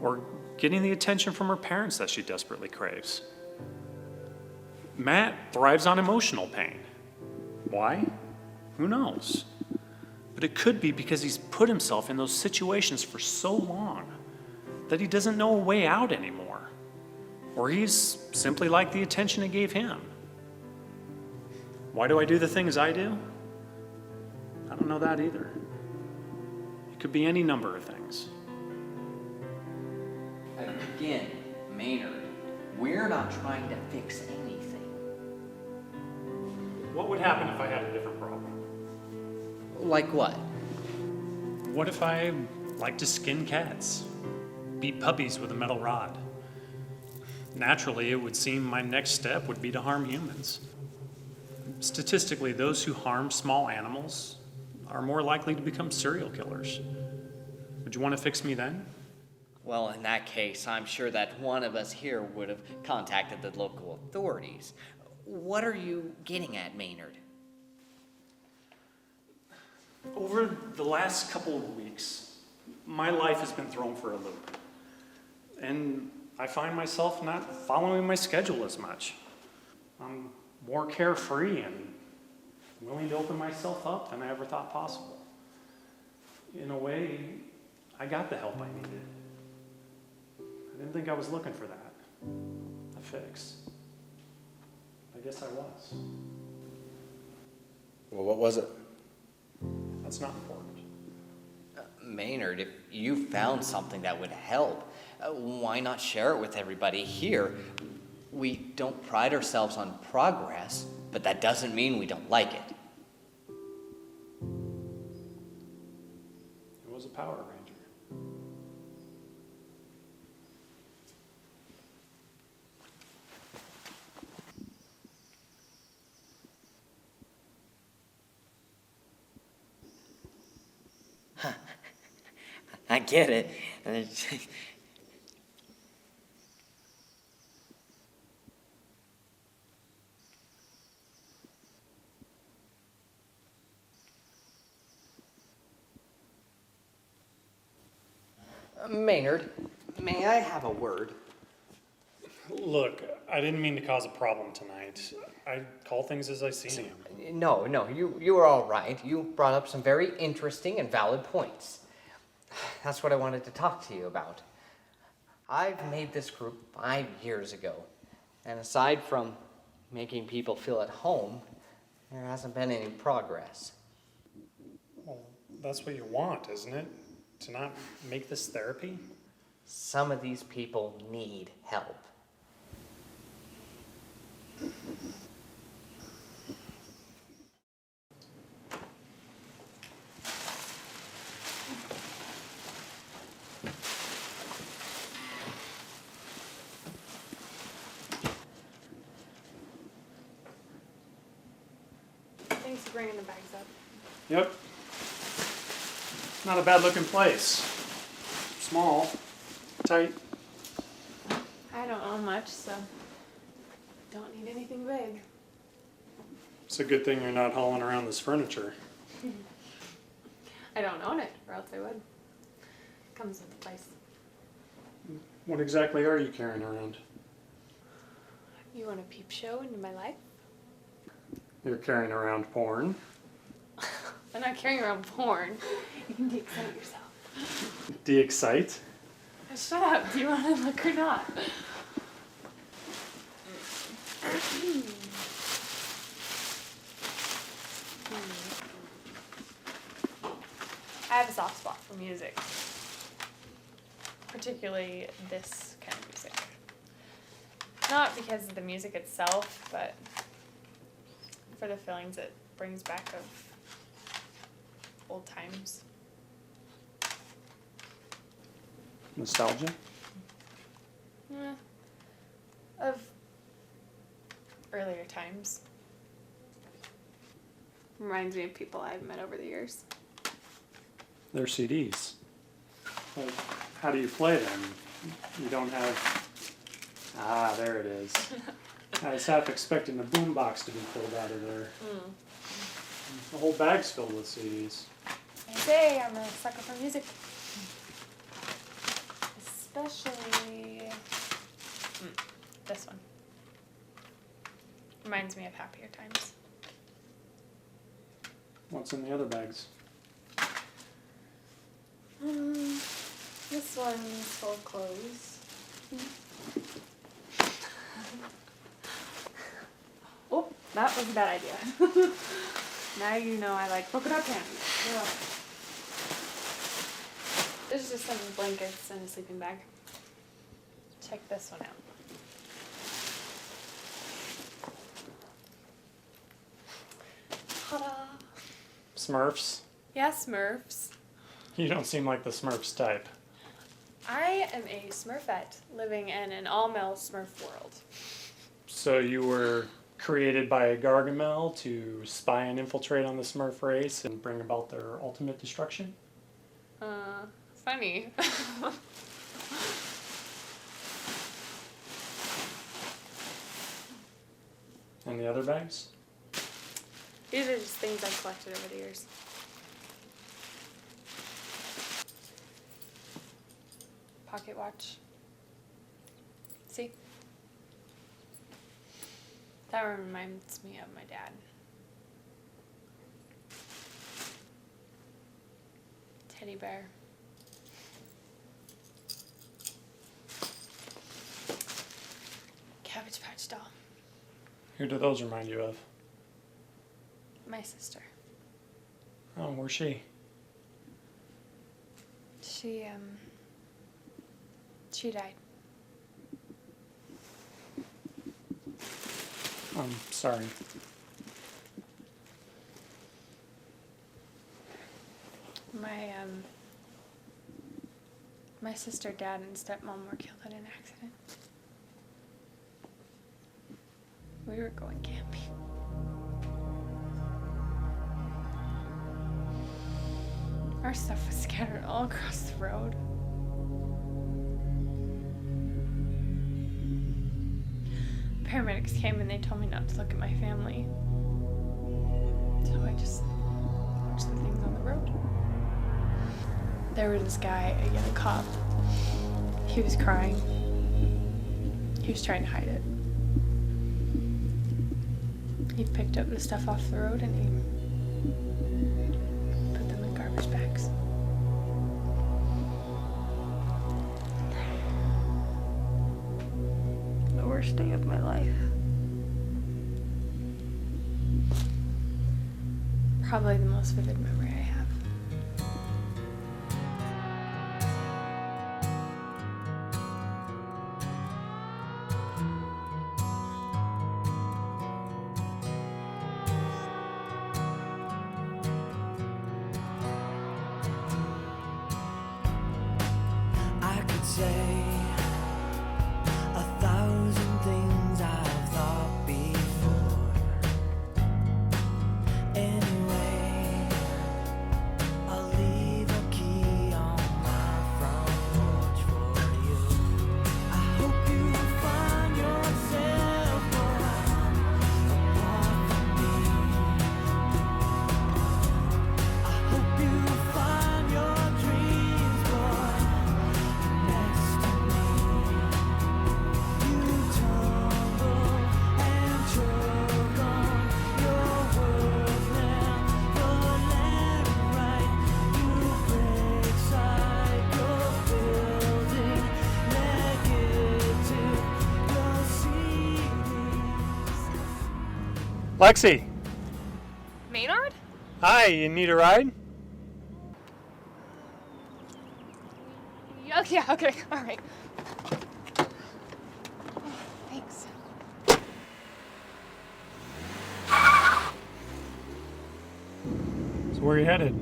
or getting the attention from her parents that she desperately craves. Matt thrives on emotional pain. Why? Who knows? But it could be because he's put himself in those situations for so long that he doesn't know a way out anymore. Or he's simply like the attention it gave him. Why do I do the things I do? I don't know that either. It could be any number of things. Again, Maynard, we're not trying to fix anything. What would happen if I had a different problem? Like what? What if I like to skin cats? Beat puppies with a metal rod? Naturally, it would seem my next step would be to harm humans. Statistically, those who harm small animals are more likely to become serial killers. Would you want to fix me then? Well, in that case, I'm sure that one of us here would have contacted the local authorities. What are you getting at, Maynard? Over the last couple of weeks, my life has been thrown for a loop. And I find myself not following my schedule as much. I'm more carefree and willing to open myself up than I ever thought possible. In a way, I got the help I needed. I didn't think I was looking for that. A fix. I guess I was. Well, what was it? That's not important. Maynard, if you found something that would help, why not share it with everybody here? We don't pride ourselves on progress, but that doesn't mean we don't like it. It was a Power Ranger. I get it. Maynard, may I have a word? Look, I didn't mean to cause a problem tonight. I call things as I see them. No, you were all right. You brought up some very interesting and valid points. That's what I wanted to talk to you about. I've made this group 5 years ago, and aside from making people feel at home, there hasn't been any progress. Well, that's what you want, isn't it? To not make this therapy? Some of these people need help. Thanks for bringing the bags up. Yep. Not a bad looking place. Small, tight. I don't own much, so don't need anything big. It's a good thing you're not hauling around this furniture. I don't own it, or else I would. Comes with the place. What exactly are you carrying around? You want a peep show into my life? You're carrying around porn. I'm not carrying around porn. You can de-excite yourself. De-excite? Shut up. Do you want to look or not? I have a soft spot for music. Particularly this kind of music. Not because of the music itself, but for the feelings it brings back of old times. Nostalgia? Of earlier times. Reminds me of people I've met over the years. They're CDs. Like, how do you play them? You don't have... Ah, there it is. I was half expecting the boombox to be pulled out of there. The whole bag's filled with CDs. I say I'm a sucker for music. Especially this one. Reminds me of happier times. What's in the other bags? This one's full of clothes. Oh, that was a bad idea. Now you know I like polka dot candy. Yeah. There's just some blankets and a sleeping bag. Check this one out. Ta-da! Smurfs? Yeah, Smurfs. You don't seem like the Smurfs type. I am a Smurfette living in an all-male Smurf world. So you were created by Gargamel to spy and infiltrate on the Smurf race and bring about their ultimate destruction? Funny. And the other bags? These are just things I've collected over the years. Pocket watch. See? That reminds me of my dad. Teddy bear. Cabbage Patch doll. Who do those remind you of? My sister. Oh, where's she? She died. I'm sorry. My sister, dad, and stepmom were killed in an accident. We were going camping. Our stuff was scattered all across the road. Paramedics came and they told me not to look at my family. So I just watched the things on the road. there was this guy, a young cop. He was crying. He was trying to hide it. He picked up the stuff off the road and he put them in garbage bags. The worst day of my life. Probably the most vivid memory I have. I could say 1,000 things I've thought before. Anyway, I'll leave a key on my front porch for you. I hope you find yourself apart from me. I hope you find your dreams, boy, next to me. You tumble and choke on your words now, but let it right. You break cycle building negative proceedings. Lexi, Maynard? hi, you need a ride? Yeah, okay, all right. Thanks. So where are you headed?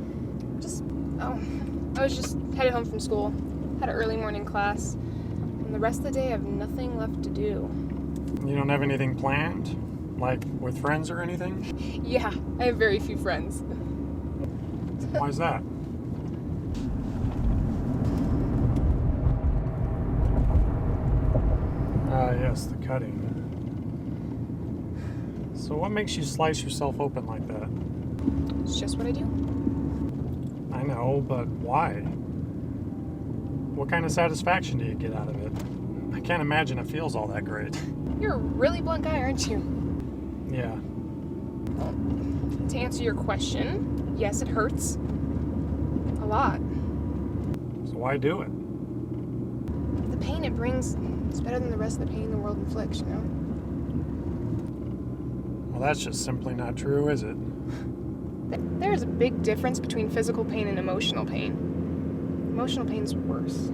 I was just headed home from school. Had an early morning class. And the rest of the day I have nothing left to do. You don't have anything planned? Like with friends or anything? Yeah, I have very few friends. Why's that? Ah, yes, the cutting. So what makes you slice yourself open like that? It's just what I do. I know, but why? What kind of satisfaction do you get out of it? I can't imagine it feels all that great. You're a really blunt guy, aren't you? Yeah. To answer your question, yes, it hurts. A lot. So why do it? The pain it brings is better than the rest of the pain the world inflicts, you know? Well, that's just simply not true, is it? There's a big difference between physical pain and emotional pain. Emotional pain's worse.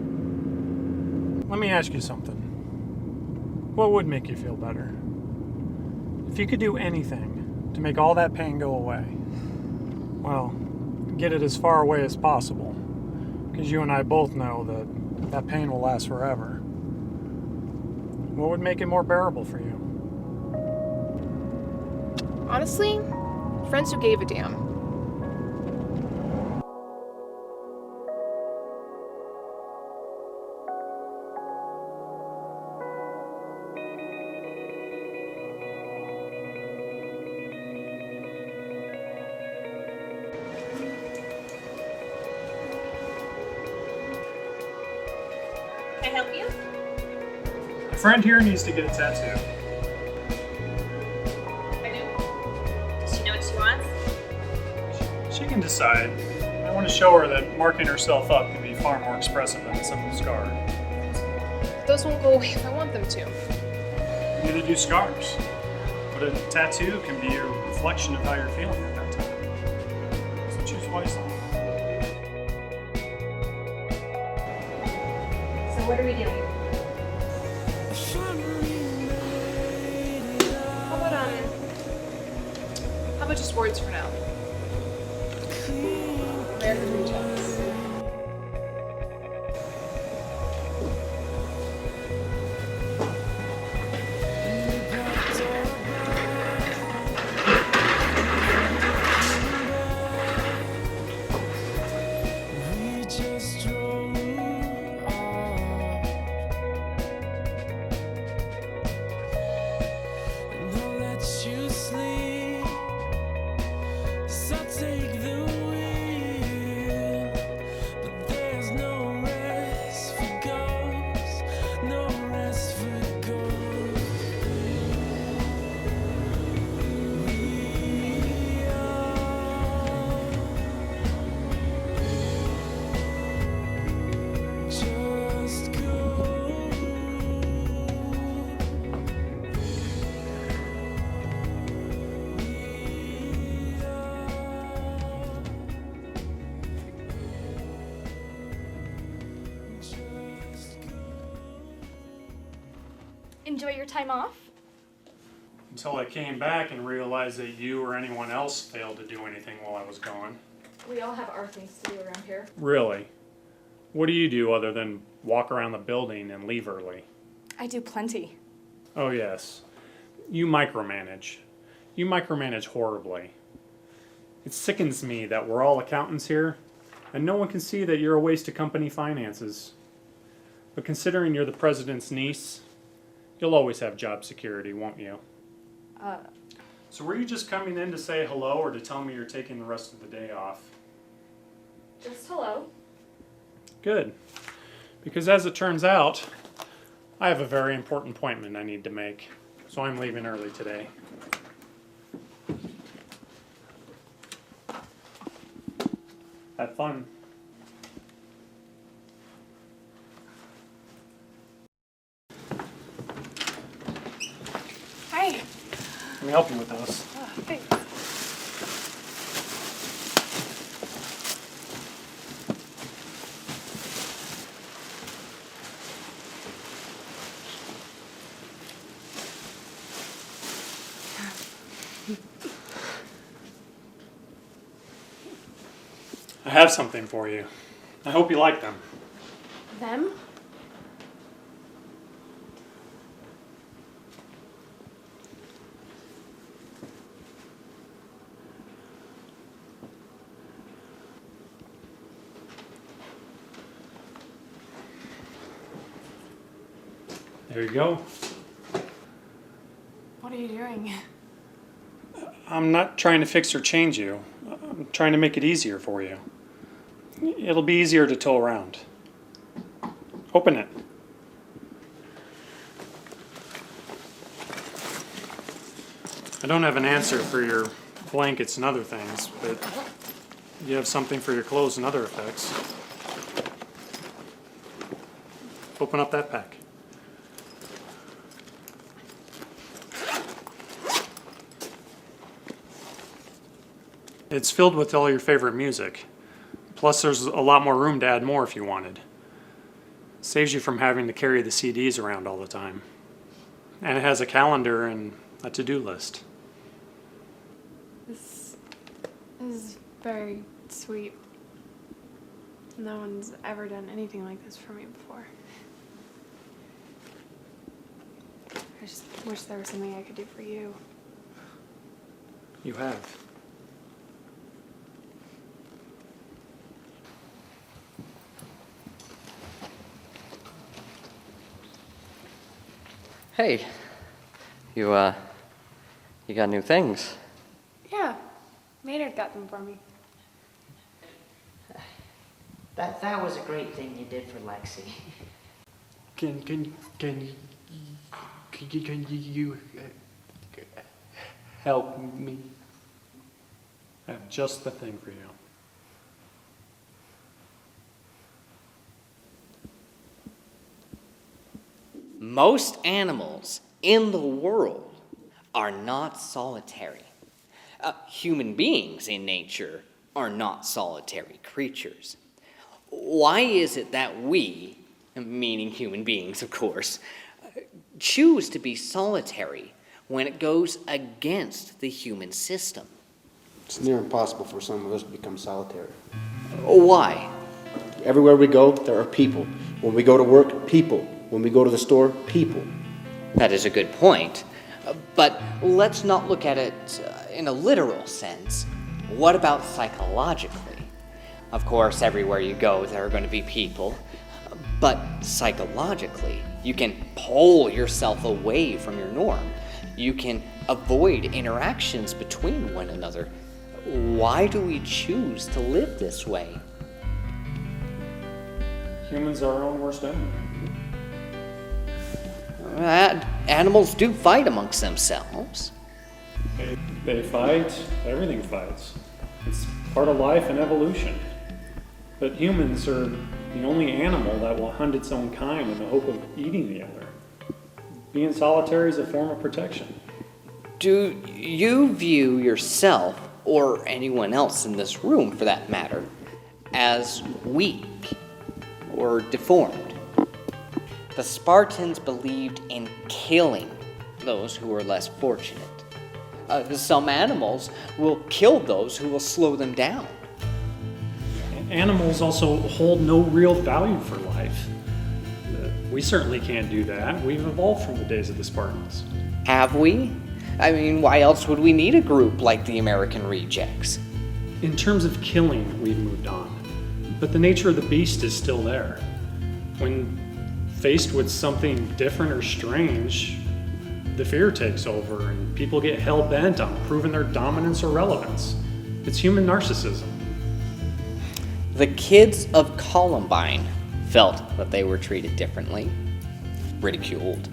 Let me ask you something. What would make you feel better? If you could do anything to make all that pain go away, well, get it as far away as possible. Because you and I both know that that pain will last forever. What would make it more bearable for you? Honestly, friends who gave a damn. Can I help you? A friend here needs to get a tattoo. I do. Does she know what she wants? She can decide. I want to show her that marking herself up can be far more expressive than a simple scar. Those won't go away if I want them to. Neither do scars. But a tattoo can be a reflection of how you're feeling at that time. So choose wisely. So what are we doing? How about just words for now? American Rejects. We just drove off, and I'll let you sleep Enjoy your time off? Until I came back and realized that you or anyone else failed to do anything while I was gone. We all have our things to do around here. Really? What do you do other than walk around the building and leave early? I do plenty. Oh, yes. You micromanage. You micromanage horribly. It sickens me that we're all accountants here, and no one can see that you're a waste of company finances. But considering you're the president's niece, you'll always have job security, won't you? So were you just coming in to say hello or to tell me you're taking the rest of the day off? Just hello. Good. Because as it turns out, I have a very important appointment I need to make, so I'm leaving early today. Have fun. Hi. Let me help you with those. Oh, thanks. I have something for you. I hope you like them. Them? There you go. What are you doing? I'm not trying to fix or change you. I'm trying to make it easier for you. It'll be easier to tow around. Open it. I don't have an answer for your blankets and other things, but you have something for your clothes and other effects. Open up that pack. It's filled with all your favorite music. Plus there's a lot more room to add more if you wanted. Saves you from having to carry the CDs around all the time. And it has a calendar and a to-do list. This is very sweet. No one's ever done anything like this for me before. I just wish there was something I could do for you. You have. Hey, you got new things. Yeah, Maynard got them for me. That was a great thing you did for Lexi. Can you help me? I have just the thing for you. Most animals in the world are not solitary. Human beings in nature are not solitary creatures. Why is it that we, meaning human beings, of course, choose to be solitary when it goes against the human system? It's near impossible for some of us to become solitary. Why? Everywhere we go, there are people. When we go to work, people. When we go to the store, people. That is a good point. But let's not look at it in a literal sense. What about psychologically? Of course, everywhere you go, there are going to be people. But psychologically, you can pull yourself away from your norm. You can avoid interactions between one another. Why do we choose to live this way? Humans are our own worst enemy. Animals do fight amongst themselves. They fight, everything fights. It's part of life and evolution. But humans are the only animal that will hunt its own kind in the hope of eating the other. Being solitary is a form of protection. Do you view yourself, or anyone else in this room for that matter, as weak or deformed? The Spartans believed in killing those who were less fortunate. Some animals will kill those who will slow them down. Animals also hold no real value for life. We certainly can't do that. We've evolved from the days of the Spartans. Have we? I mean, why else would we need a group like the American Rejects? In terms of killing, we've moved on. But the nature of the beast is still there. When faced with something different or strange, the fear takes over and people get hell-bent on proving their dominance or relevance. It's human narcissism. The kids of Columbine felt that they were treated differently, ridiculed,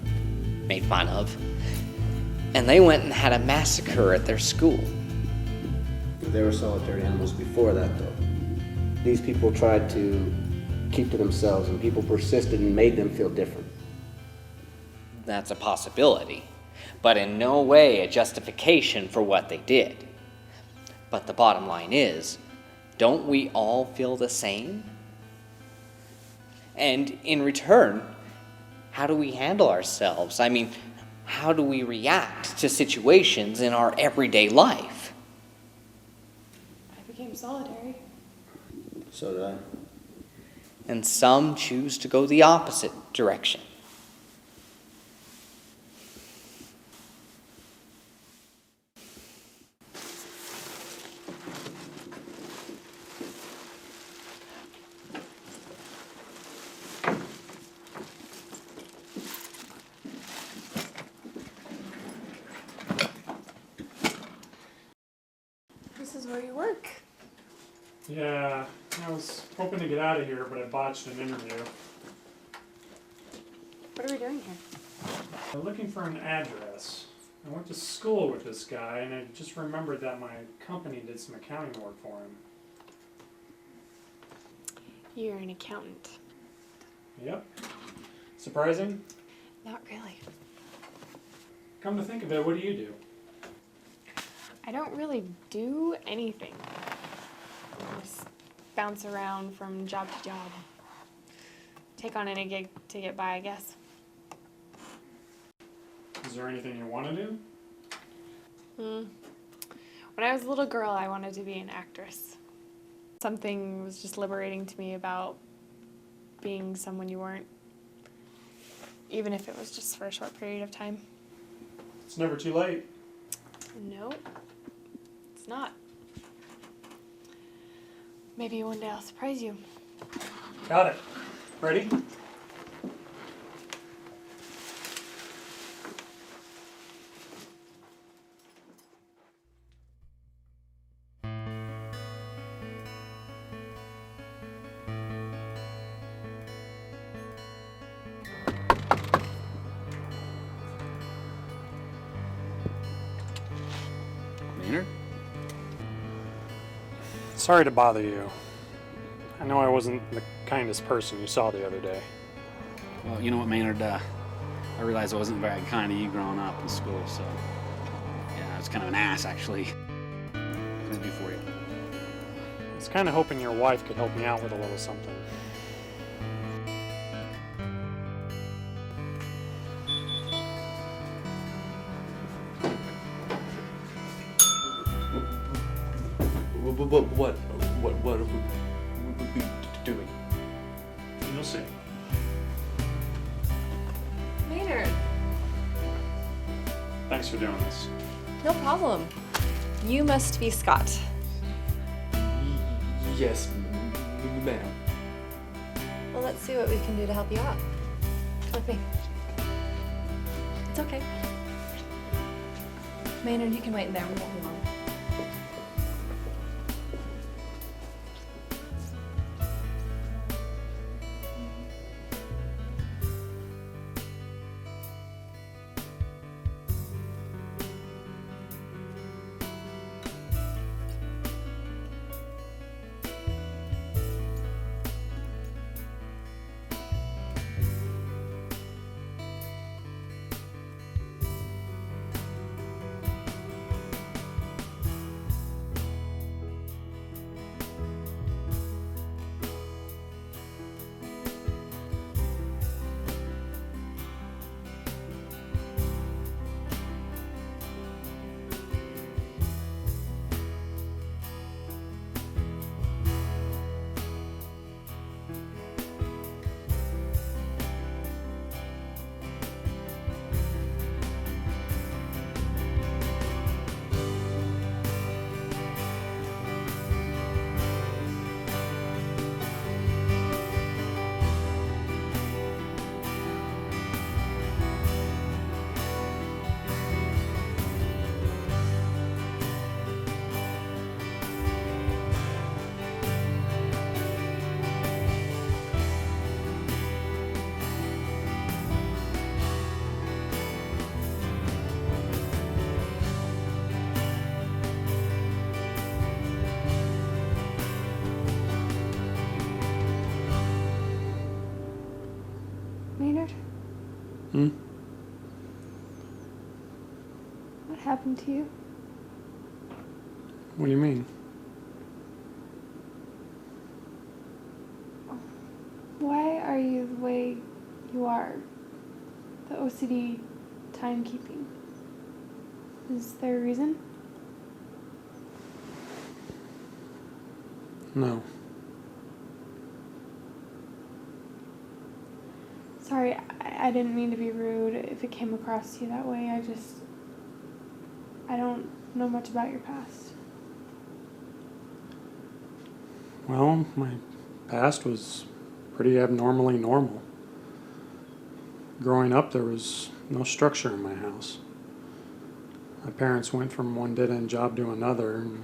made fun of, and they went and had a massacre at their school. They were solitary animals before that, though. These people tried to keep to themselves, and people persisted and made them feel different. That's a possibility, but in no way a justification for what they did. But the bottom line is, don't we all feel the same? And in return, how do we handle ourselves? I mean, how do we react to situations in our everyday life? I became solitary. So did I. And some choose to go the opposite direction. This is where you work. Yeah, I was hoping to get out of here, but I botched an interview. What are we doing here? I'm looking for an address. I went to school with this guy, and I just remembered that my company did some accounting work for him. You're an accountant. Yep. Surprising? Not really. Come to think of it, what do you do? I don't really do anything. I just bounce around from job to job. Take on any gig to get by, I guess. Is there anything you want to do? When I was a little girl, I wanted to be an actress. Something was just liberating to me about being someone you weren't, even if it was just for a short period of time. It's never too late. No, it's not. Maybe one day I'll surprise you. Got it. Ready? Maynard? Sorry to bother you. I know I wasn't the kindest person you saw the other day. Well, you know what, Maynard? I realized I wasn't very kind to you growing up in school, so yeah, I was kind of an ass, actually. What can I do for you? I was kind of hoping your wife could help me out with a little something. What are we doing? You'll see. Maynard. Thanks for doing this. No problem. You must be Scott. Yes, ma'am. Well, let's see what we can do to help you out. Come with me. It's okay. Maynard, you can wait in there. We won't be long. What happened to you? What do you mean? Why are you the way you are? The OCD timekeeping. Is there a reason? No. Sorry, I didn't mean to be rude if it came across to you that way. I don't know much about your past. Well, my past was pretty abnormally normal. Growing up, there was no structure in my house. My parents went from one dead-end job to another, and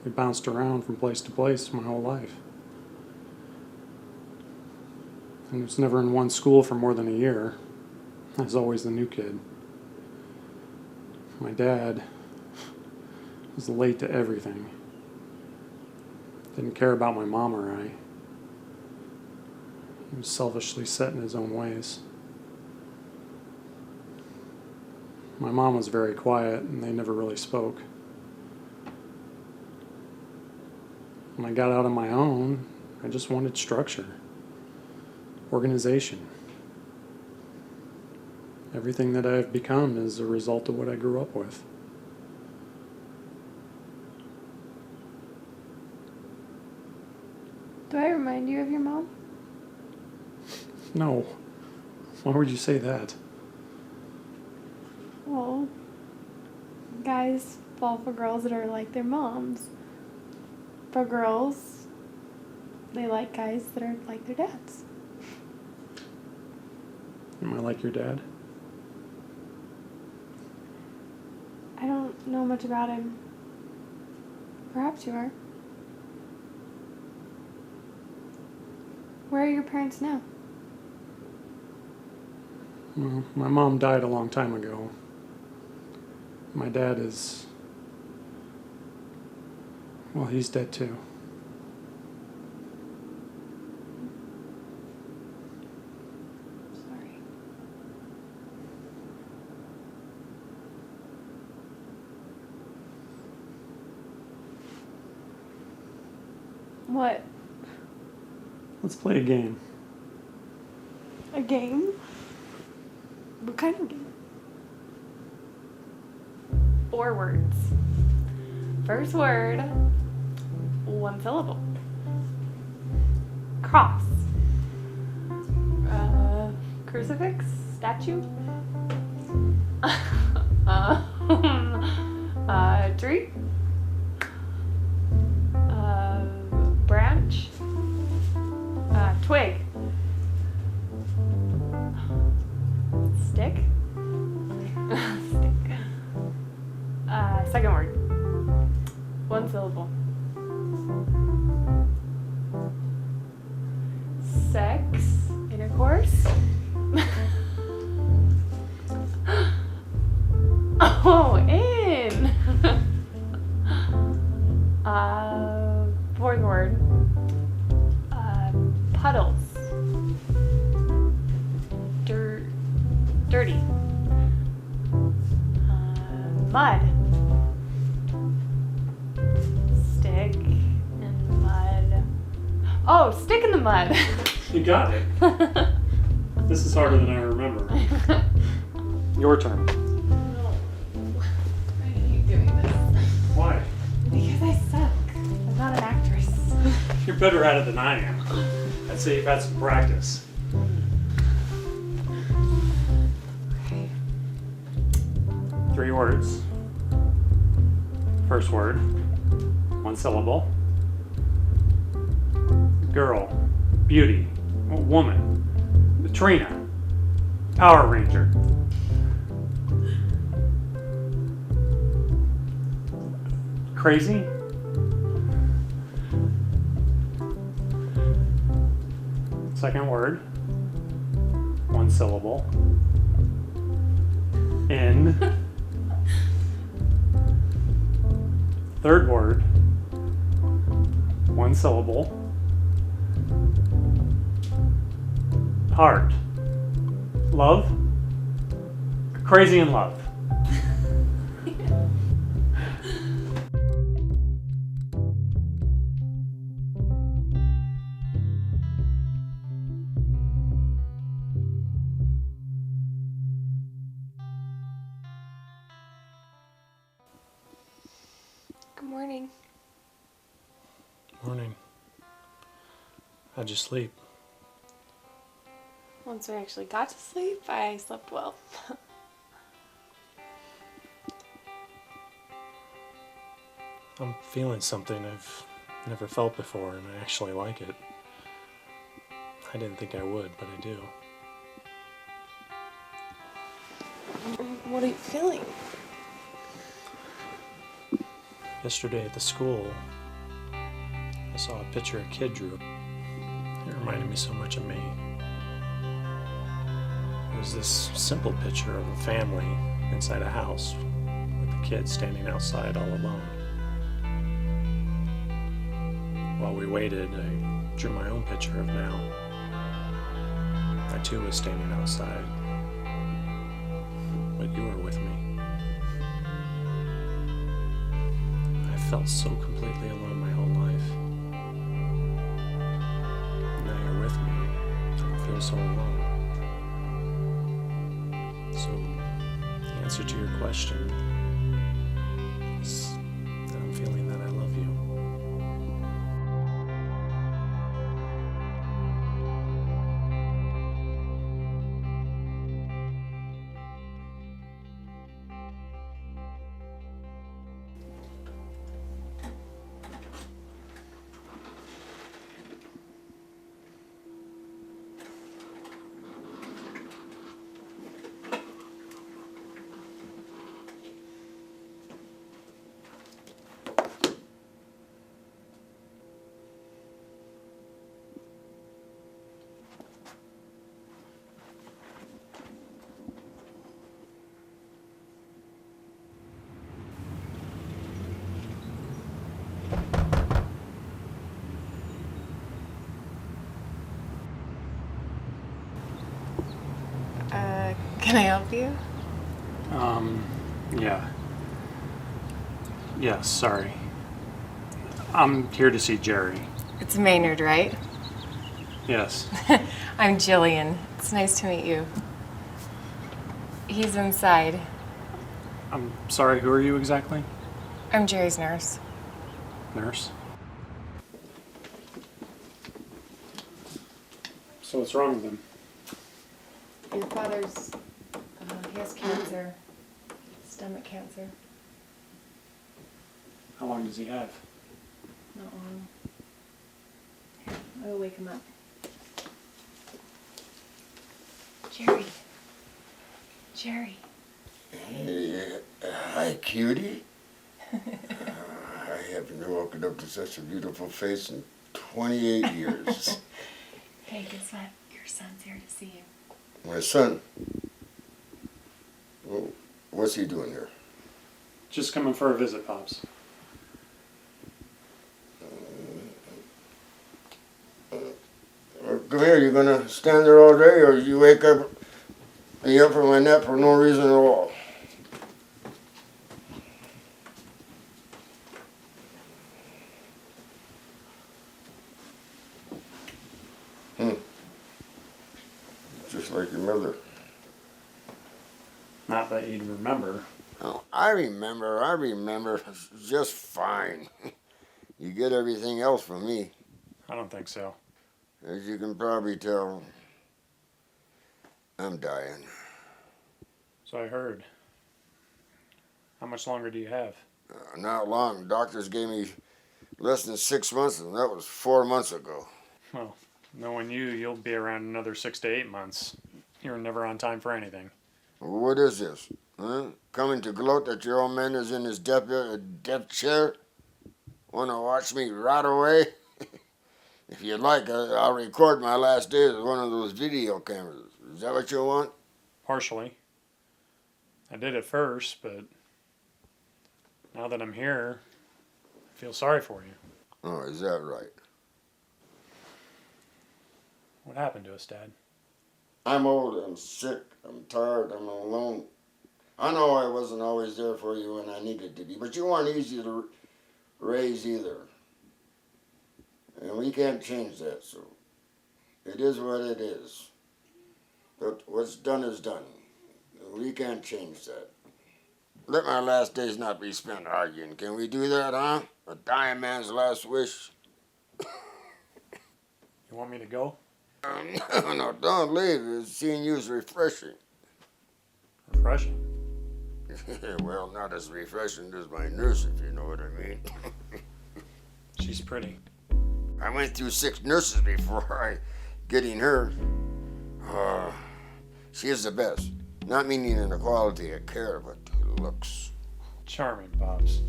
we bounced around from place to place my whole life. And was never in one school for more than a year. I was always the new kid. My dad was late to everything. Didn't care about my mom or I. He was selfishly set in his own ways. My mom was very quiet, and they never really spoke. When I got out on my own, I just wanted structure, organization. Everything that I've become is a result of what I grew up with. Do I remind you of your mom? No. Why would you say that? Well, guys fall for girls that are like their moms. For girls, they like guys that are like their dads. Am I like your dad? I don't know much about him. Perhaps you are. Where are your parents now? Well, my mom died a long time ago. My dad is... well, he's dead too. Sorry. What? Let's play a game. A game? What kind of game? 4 words. First word, 1 syllable. Cross. Crucifix? Statue? Tree? Branch? Twig? Stick? Stick. Second word. 1 syllable. Sex. Intercourse. Oh, in. Fourth word. Puddles. Dirty. Mud. Stick in mud. Oh, stick in the mud. You got it. This is harder than I remember. Your turn. No. I hate doing this. Why? Because I suck. I'm not an actress. You're better at it than I am. I'd say you've had some practice. Okay. 3 words. First word, 1 syllable. Girl, beauty, woman, Trina, Power Ranger. Crazy? Second word, 1 syllable. In. Third word, 1 syllable. Heart. Love. Crazy in love. Good morning. Morning. How'd you sleep? Once I actually got to sleep, I slept well. I'm feeling something I've never felt before, and I actually like it. I didn't think I would, but I do. What are you feeling? Yesterday at the school, I saw a picture a kid drew. It reminded me so much of me. It was this simple picture of a family inside a house with the kid standing outside all alone. While we waited, I drew my own picture of now. I too was standing outside, but you were with me. I felt so completely alone my whole life. Now you're with me, I don't feel so alone. So, the answer to your question is that I'm feeling that I love you. Can I help you? Yeah. Yes, sorry. I'm here to see Jerry. It's Maynard, right? Yes. I'm Jillian. It's nice to meet you. He's inside. I'm sorry, who are you exactly? I'm Jerry's nurse. Nurse? So what's wrong with him? Your father's, he has cancer. Stomach cancer. How long does he have? Not long. Here, I will wake him up. Jerry. Jerry. Hey, hi, cutie. I haven't woken up to such a beautiful face in 28 years. Hey, guess what? Your son's here to see you. My son? Well, what's he doing here? Just coming for a visit, Pops. Come here, you gonna stand there all day, or you wake up and you up for my nap for no reason at all? Just like your mother. Not that you'd remember. Oh, I remember just fine. You get everything else from me. I don't think so. As you can probably tell, I'm dying. So I heard. How much longer do you have? Not long. Doctors gave me less than 6 months, and that was 4 months ago. Well, knowing you, you'll be around another 6 to 8 months. You're never on time for anything. What is this? Huh? Coming to gloat that your old man is in his death chair? Want to watch me rot away? If you'd like, I'll record my last days with one of those video cameras. Is that what you want? Partially. I did at first, but now that I'm here, I feel sorry for you. Oh, is that right? What happened to us, Dad? I'm old, I'm sick, I'm tired, I'm alone. I know I wasn't always there for you when I needed to be, but you weren't easy to raise either. And we can't change that, so it is what it is. But what's done is done. We can't change that. Let my last days not be spent arguing. Can we do that, huh? A dying man's last wish? You want me to go? No, don't leave. Seeing you is refreshing. Refreshing? Well, not as refreshing as my nurse, if you know what I mean. She's pretty. I went through 6 nurses before I getting her. She is the best. Not meaning in the quality of care, but looks. Charming, Bobs.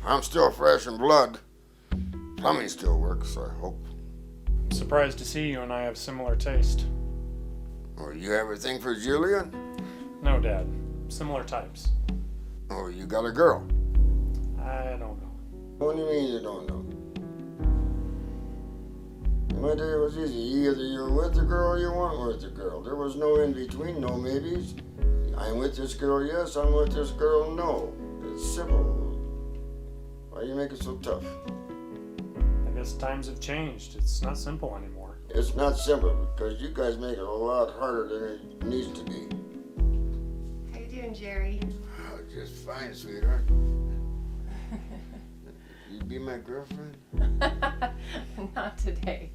I'm still fresh in blood. Plumbing still works, I hope. I'm surprised to see you and I have similar taste. Oh, you have a thing for Julia? No, Dad. Similar types. Oh, you got a girl? I don't know. What do you mean you don't know? In my day, it was easy. Either you're with the girl or you weren't with the girl. There was no in between, no maybes. I'm with this girl, yes. I'm with this girl, no. It's simple. Why you make it so tough? I guess times have changed. It's not simple anymore. It's not simple because you guys make it a lot harder than it needs to be. How you doing, Jerry? Oh, just fine, sweetheart. You be my girlfriend? Not today.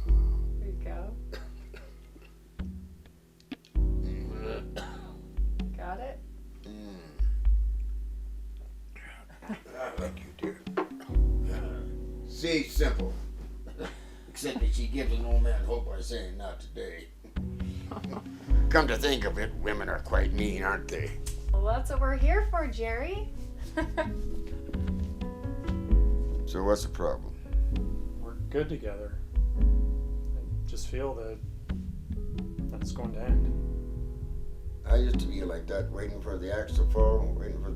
There you go. Got it? I like you, dear. See, simple. Except that she gives an old man hope by saying not today. Come to think of it, women are quite mean, aren't they? Well, that's what we're here for, Jerry. So what's the problem? We're good together. I just feel that it's going to end. I used to be like that, waiting for the axe to fall, waiting for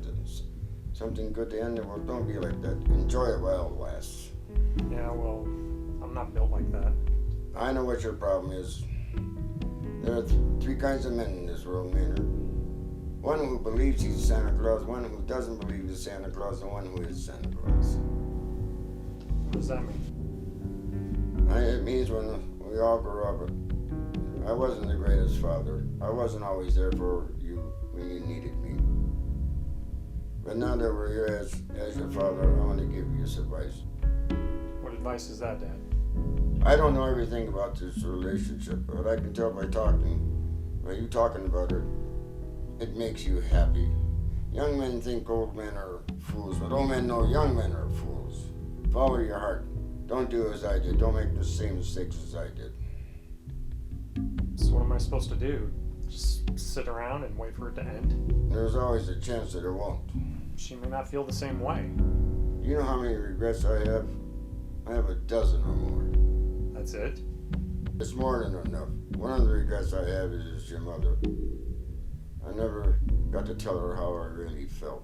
something good to end. Well, don't be like that. Enjoy it while it lasts. Yeah, well, I'm not built like that. I know what your problem is. There are 3 kinds of men in this world, Maynard. One who believes he's Santa Claus, one who doesn't believe he's Santa Claus, and one who is Santa Claus. What does that mean? It means when we all grow up, I wasn't the greatest father. I wasn't always there for you when you needed me. But now that we're here as your father, I want to give you some advice. What advice is that, Dad? I don't know everything about this relationship, but I can tell by you talking about it, it makes you happy. Young men think old men are fools, but old men know young men are fools. Follow your heart. Don't do as I did. Don't make the same mistakes as I did. So what am I supposed to do? Just sit around and wait for it to end? There's always a chance that it won't. She may not feel the same way. You know how many regrets I have? I have a dozen or more. That's it? It's more than enough. One of the regrets I have is your mother. I never got to tell her how I really felt.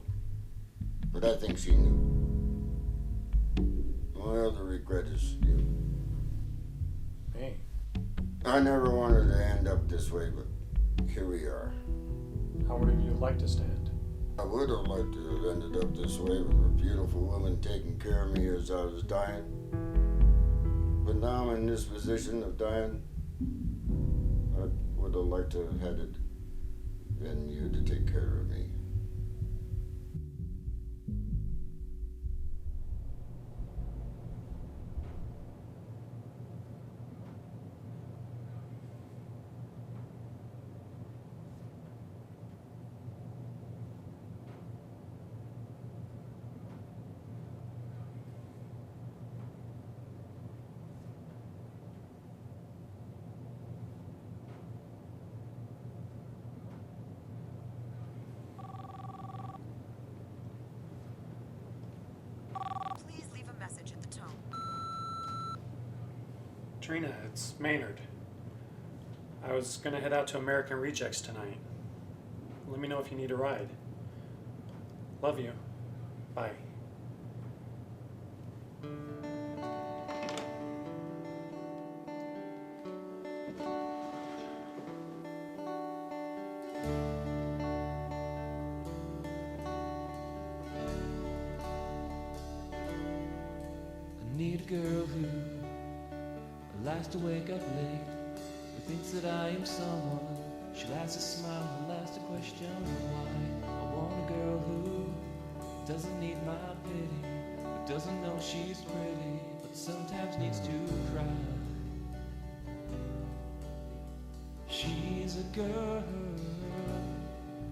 But I think she knew. My other regret is you. Me? I never wanted to end up this way, but here we are. How would you like to stand? I would have liked to have ended up this way with a beautiful woman taking care of me as I was dying. But now I'm in this position of dying. I would have liked to have had it been you to take care of me. Trina, it's Maynard. I was gonna head out to American Rejects tonight. Let me know if you need a ride. Love you. Bye. need a girl who likes to wake up late, who thinks that I am someone. She likes to smile, who likes to question why. I want a girl who doesn't need my pity, who doesn't know she's pretty, but sometimes needs to cry. She's a girl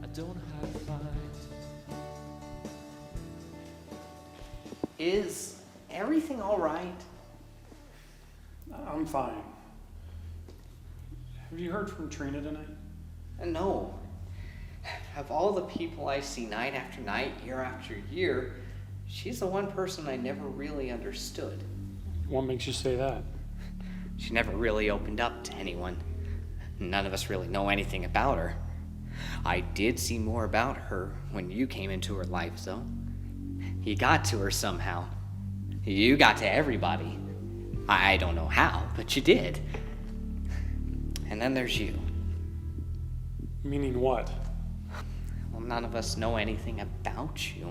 I don't know how to find. Is everything all right? I'm fine. Have you heard from Trina tonight? No. Of all the people I see night after night, year after year, she's the one person I never really understood. What makes you say that? She never really opened up to anyone. None of us really know anything about her. I did see more about her when you came into her life, though. You got to her somehow. You got to everybody. I don't know how, but you did. And then there's you. Meaning what? Well, none of us know anything about you.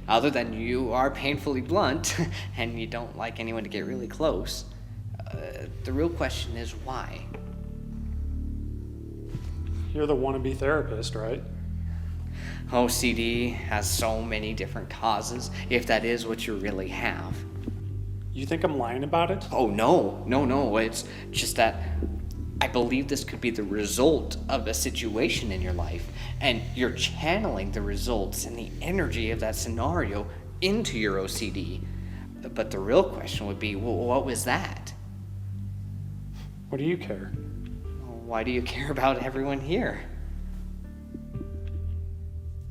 Other than you are painfully blunt, and you don't like anyone to get really close. The real question is why? You're the wannabe therapist, right? OCD has so many different causes, if that is what you really have. You think I'm lying about it? Oh, no. It's just that I believe this could be the result of a situation in your life, and you're channeling the results and the energy of that scenario into your OCD. But the real question would be, well, what was that? What do you care? Why do you care about everyone here?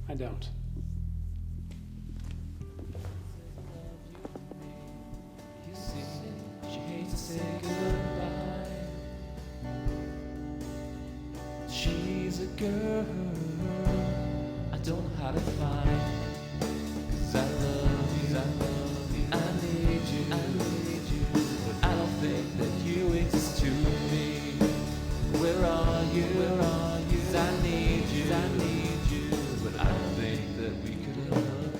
I don't. You see, she hates to say goodbye. She's a girl I don't know how to find. 'Cause I love you, I need you, but I don't think that you exist to me. Where are you? 'Cause I need you, but I don't think that we could love.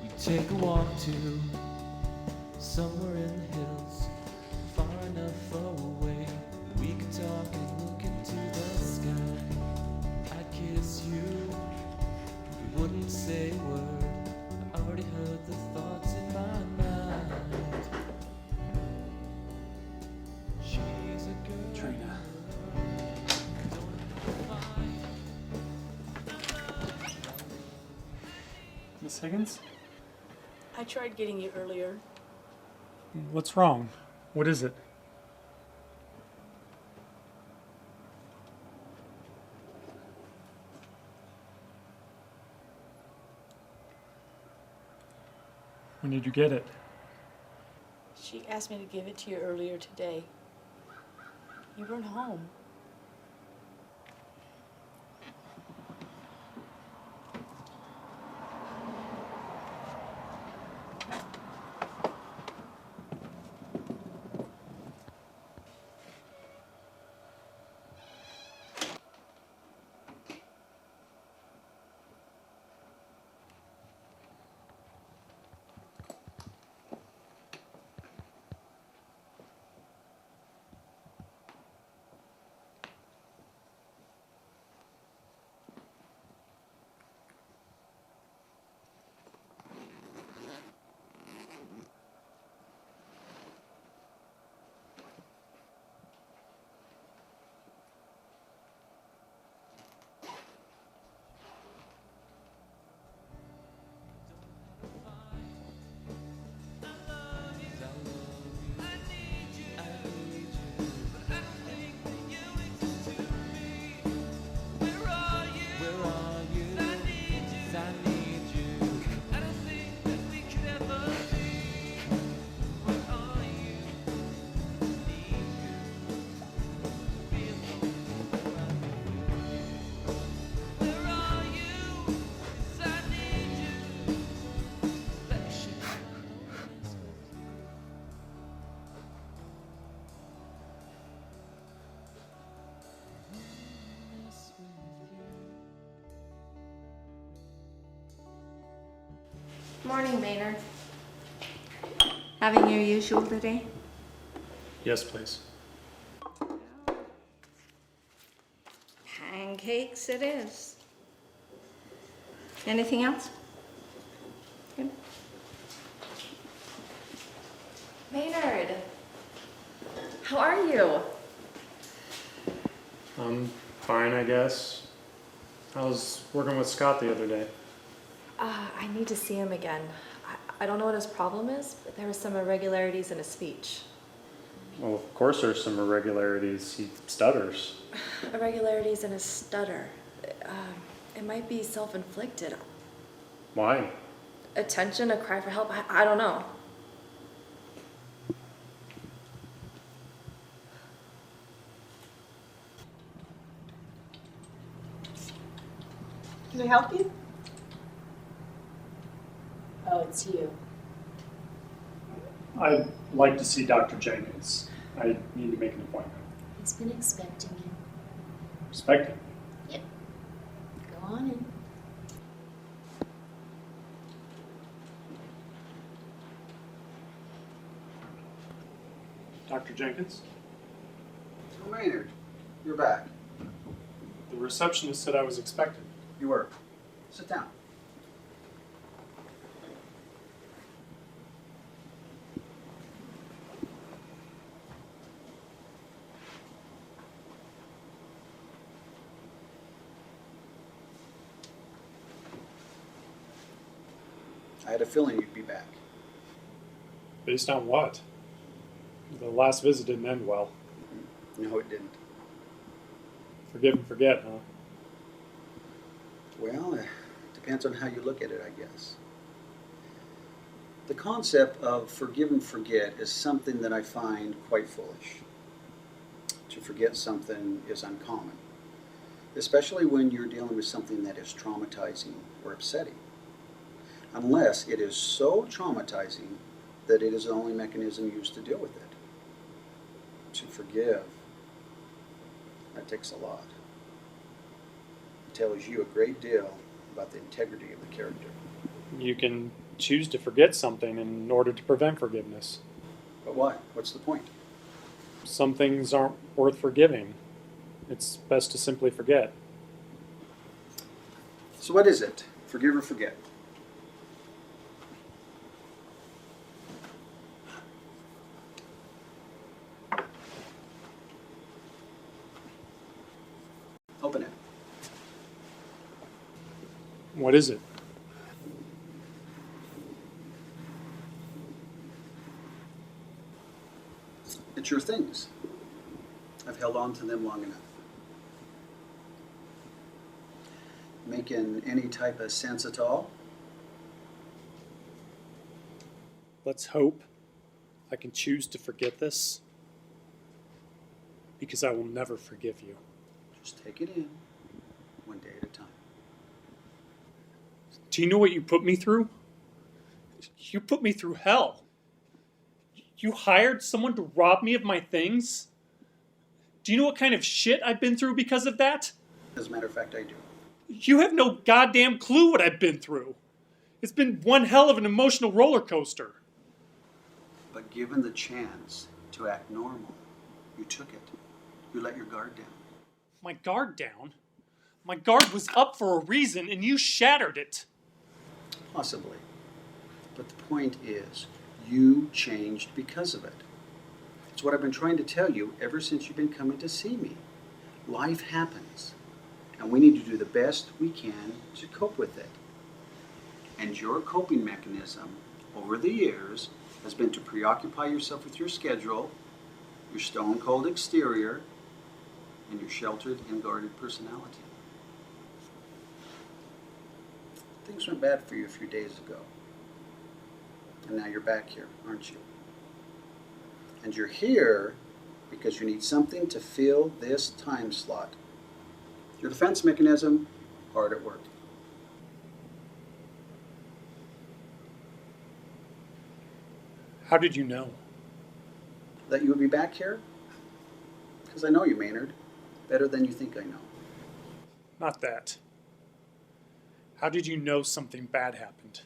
We take a walk to somewhere in the hills, far enough away we could talk and look into the sky. I'd kiss you, we wouldn't say a word. I already heard the thoughts in my mind. She's a girl. Trina. Miss Higgins? I tried getting you earlier. What's wrong? What is it? When did you get it? She asked me to give it to you earlier today. You weren't home. Morning, Maynard. Having your usual today? Yes, please. Pancakes it is. Anything else? Okay. Maynard, how are you? I'm fine, I guess. I was working with Scott the other day. I need to see him again. I don't know what his problem is, but there were some irregularities in his speech. Well, of course there's some irregularities. He stutters. Irregularities in his stutter. It might be self-inflicted. Why? Attention, a cry for help, I don't know. Can I help you? Oh, it's you. I'd like to see Dr. Jenkins. I need to make an appointment. He's been expecting you. Expecting. Yep. Go on in. Dr. Jenkins? Oh, Maynard, you're back. The receptionist said I was expected. You were. Sit down. I had a feeling you'd be back. Based on what? The last visit didn't end well. No, it didn't. Forgive and forget, huh? Well, it depends on how you look at it, I guess. The concept of forgive and forget is something that I find quite foolish. To forget something is uncommon, especially when you're dealing with something that is traumatizing or upsetting. Unless it is so traumatizing that it is the only mechanism used to deal with it. To forgive, that takes a lot. It tells you a great deal about the integrity of the character. You can choose to forget something in order to prevent forgiveness. But why? What's the point? Some things aren't worth forgiving. It's best to simply forget. So what is it? Forgive or forget? Open it. What is it? It's your things. I've held on to them long enough. Making any type of sense at all? Let's hope I can choose to forget this, because I will never forgive you. Just take it in, one day at a time. Do you know what you put me through? You put me through hell. You hired someone to rob me of my things? Do you know what kind of shit I've been through because of that? As a matter of fact, I do. You have no goddamn clue what I've been through. It's been one hell of an emotional roller coaster. But given the chance to act normal, you took it. You let your guard down. My guard down? My guard was up for a reason and you shattered it. Possibly. But the point is, you changed because of it. It's what I've been trying to tell you ever since you've been coming to see me. Life happens, and we need to do the best we can to cope with it. And your coping mechanism over the years has been to preoccupy yourself with your schedule, your stone-cold exterior, and your sheltered and guarded personality. Things went bad for you a few days ago. And now you're back here, aren't you? And you're here because you need something to fill this time slot. Your defense mechanism, hard at work. How did you know? That you would be back here? Because I know you, Maynard. Better than you think I know. Not that. How did you know something bad happened?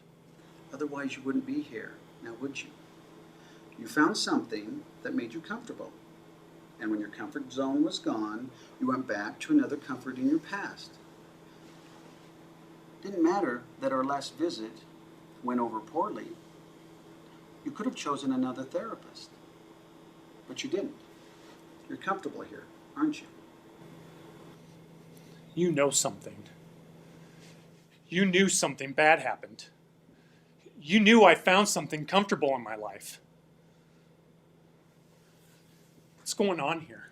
Otherwise, you wouldn't be here, now would you? You found something that made you comfortable. And when your comfort zone was gone, you went back to another comfort in your past. It didn't matter that our last visit went over poorly. You could have chosen another therapist. But you didn't. You're comfortable here, aren't you? You know something. You knew something bad happened. You knew I found something comfortable in my life. What's going on here?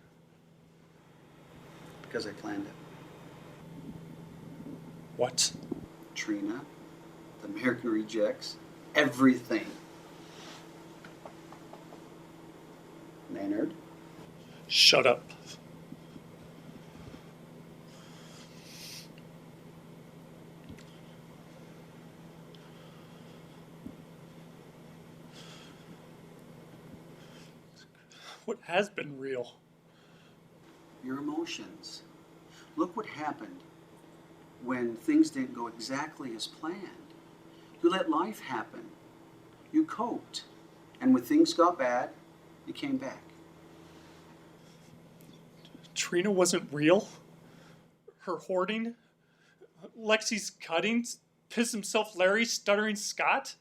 Because I planned it. What? Trina, the American Rejects, everything. Maynard? Shut up. What has been real? Your emotions. Look what happened when things didn't go exactly as planned. You let life happen. You coped. And when things got bad, you came back. Trina wasn't real? Her hoarding? Lexi's cuttings? Piss himself Larry stuttering Scott?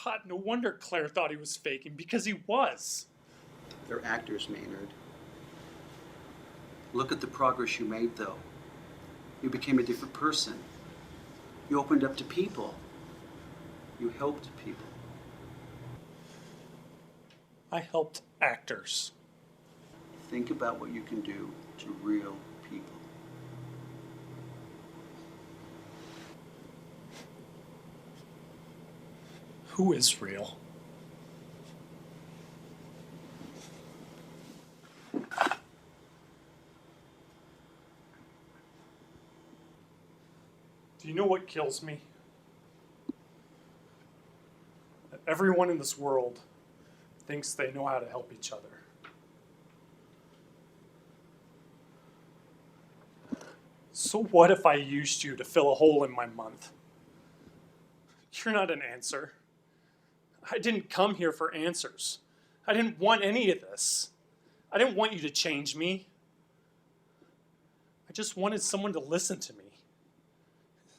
God, no wonder Claire thought he was faking, because he was. They're actors, Maynard. Look at the progress you made, though. You became a different person. You opened up to people. You helped people. I helped actors. Think about what you can do to real people. Who is real? Do you know what kills me? That everyone in this world thinks they know how to help each other. So what if I used you to fill a hole in my month? You're not an answer. I didn't come here for answers. I didn't want any of this. I didn't want you to change me. I just wanted someone to listen to me.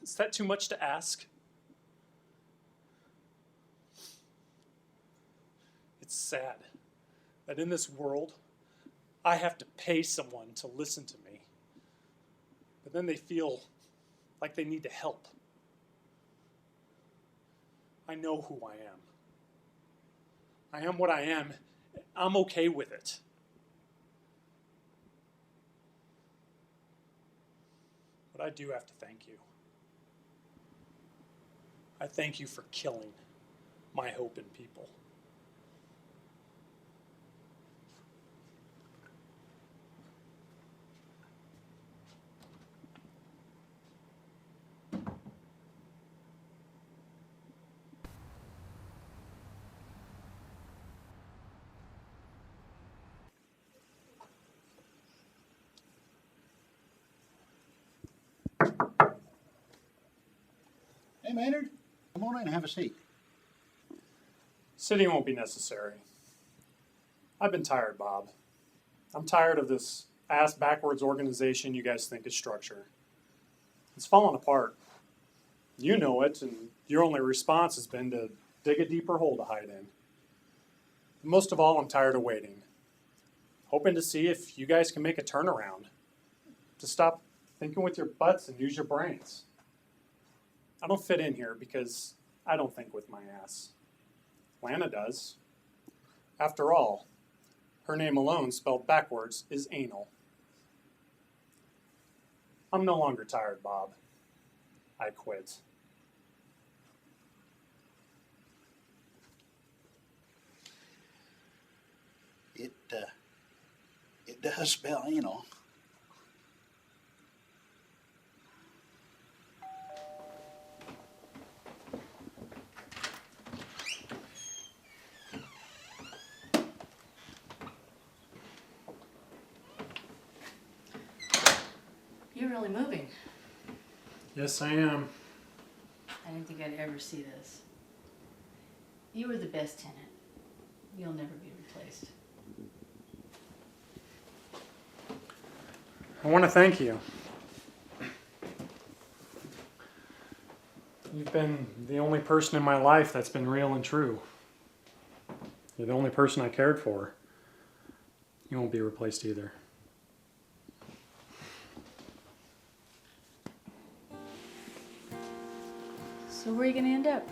Is that too much to ask? It's sad that in this world, I have to pay someone to listen to me. But then they feel like they need to help. I know who I am. I am what I am. I'm okay with it. But I do have to thank you. I thank you for killing my hope in people. Hey, Maynard, come on in and have a seat. Sitting won't be necessary. I've been tired, Bob. I'm tired of this ass-backwards organization you guys think is structure. It's falling apart. You know it, and your only response has been to dig a deeper hole to hide in. Most of all, I'm tired of waiting. Hoping to see if you guys can make a turnaround. To stop thinking with your butts and use your brains. I don't fit in here because I don't think with my ass. Lana does. After all, her name alone spelled backwards is anal. I'm no longer tired, Bob. I quit. It does spell anal. You're really moving. Yes, I am. I didn't think I'd ever see this. You were the best tenant. You'll never be replaced. I want to thank you. You've been the only person in my life that's been real and true. You're the only person I cared for. You won't be replaced either. So where are you gonna end up?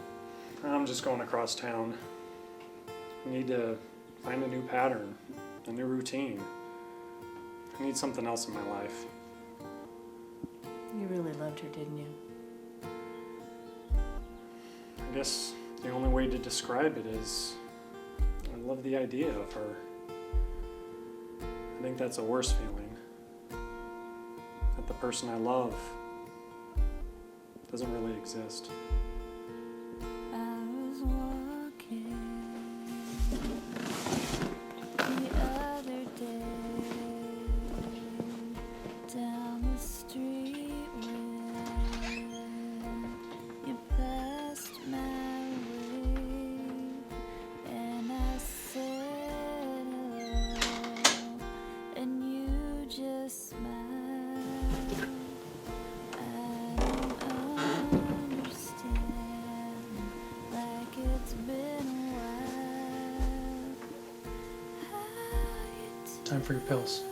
I'm just going across town. I need to find a new pattern, a new routine. I need something else in my life. You really loved her, didn't you? I guess the only way to describe it is I love the idea of her. I think that's a worse feeling. That the person I love doesn't really exist. Time for your pills.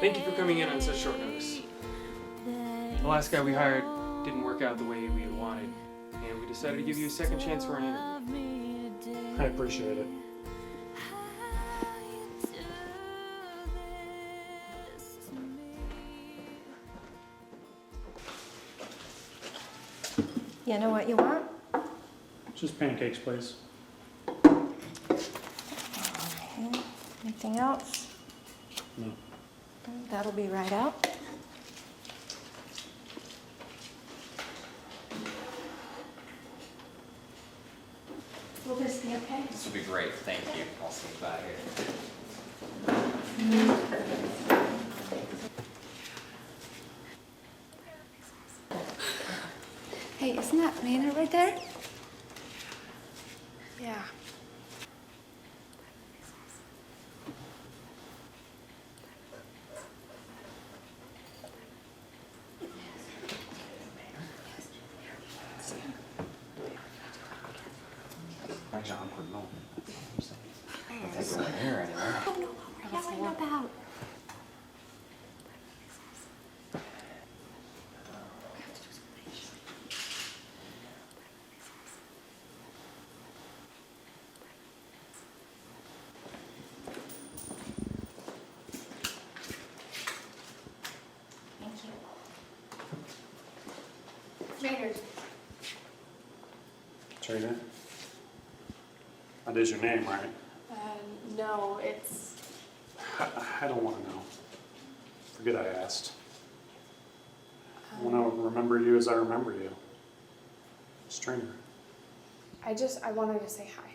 Thank you for coming in on such short notice. The last guy we hired didn't work out the way we had wanted, and we decided to give you a second chance for an interview. I appreciate it. You know what you want? Just pancakes, please. Okay. Anything else? No. That'll be right out. Will this be okay? This will be great, thank you. I'll see you back here. Hey, isn't that Maynard right there? Yeah. That's an awkward moment. That's not here anymore. I don't know what we're yelling about. Maynard. Trina? That is your name, right? No, it's... I don't want to know. Forget I asked. I want to remember you as I remember you. It's Trina. I wanted to say hi.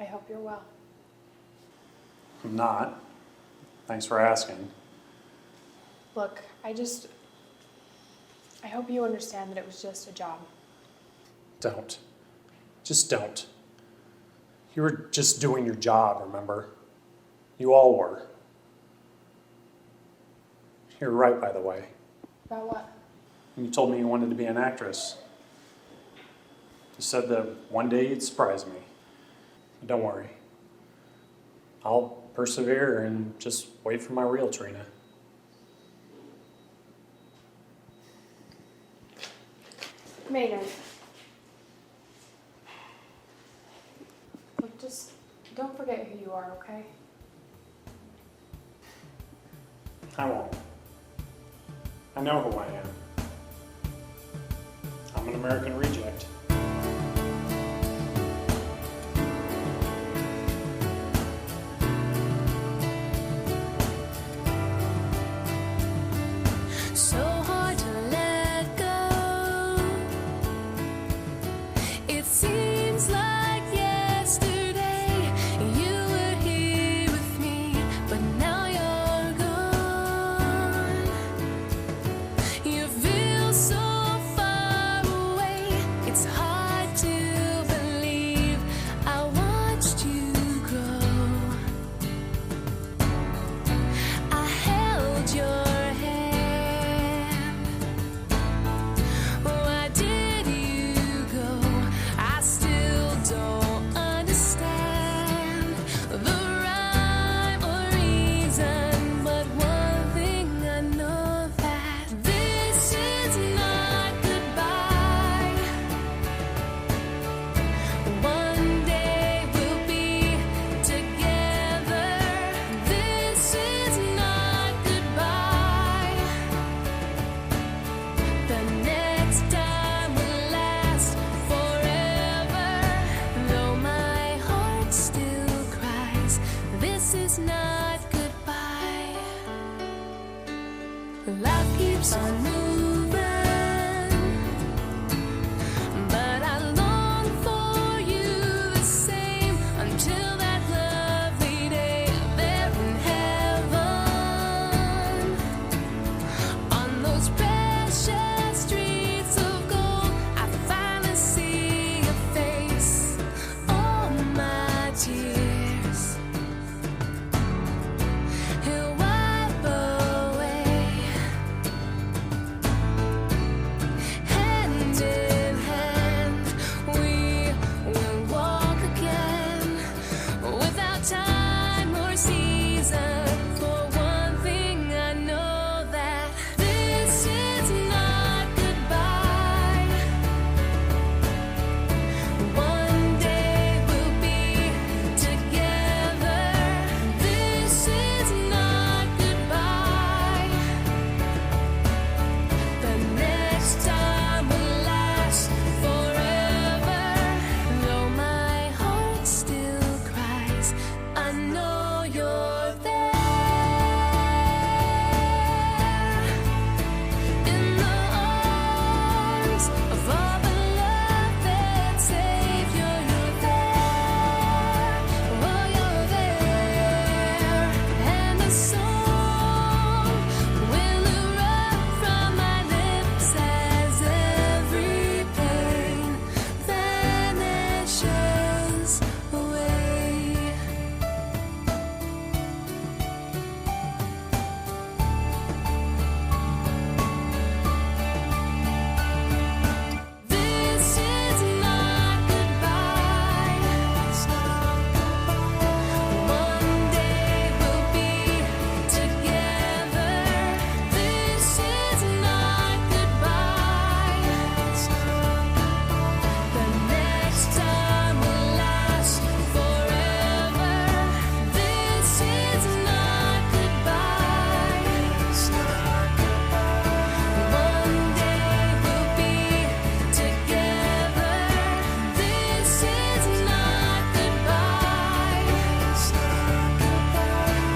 I hope you're well. I'm not. Thanks for asking. Look, I hope you understand that it was just a job. Don't. Just don't. You were just doing your job, remember? You all were. You're right, by the way. About what? You told me you wanted to be an actress. You said that one day you'd surprise me. But don't worry. I'll persevere and just wait for my real Trina. Maynard. Look, just don't forget who you are, okay? I won't. I know who I am. I'm an American reject. So hard to let go. It seems like yesterday you were here with me, but now you're gone. You feel so far away. It's hard to believe I watched you grow. I held your why did you go? I still don't understand the rhyme or reason, but one thing I know, that this is not goodbye. One day we'll be together. This is not goodbye. The next time will last forever, though my heart still cries. This is not goodbye. Life keeps on moving, but I long for you the same until that lovely day there in heaven. On those precious streets of gold, I finally see your face. All my tears he'll wipe away. Hand in hand, we will walk again, without time or season. For one thing I know, that this is not goodbye. One day we'll be together. This is not goodbye. The next time will last forever, though my heart still cries. I know you're there. In the arms of our beloved Savior, you're there. Oh, you're there. And the song will erupt from my lips as every pain vanishes away. This is not goodbye. One day we'll be together. This is not goodbye. The next time will last forever. This is not goodbye. One day we'll be together. This is not goodbye.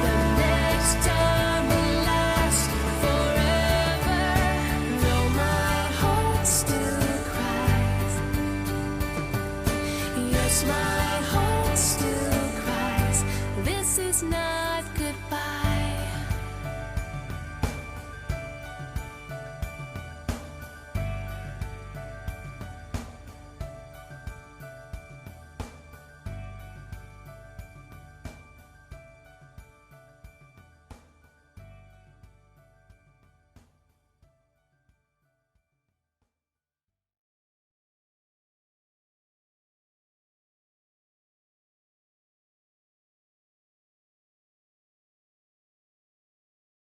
The next time will last forever, though my heart still cries. Yes, my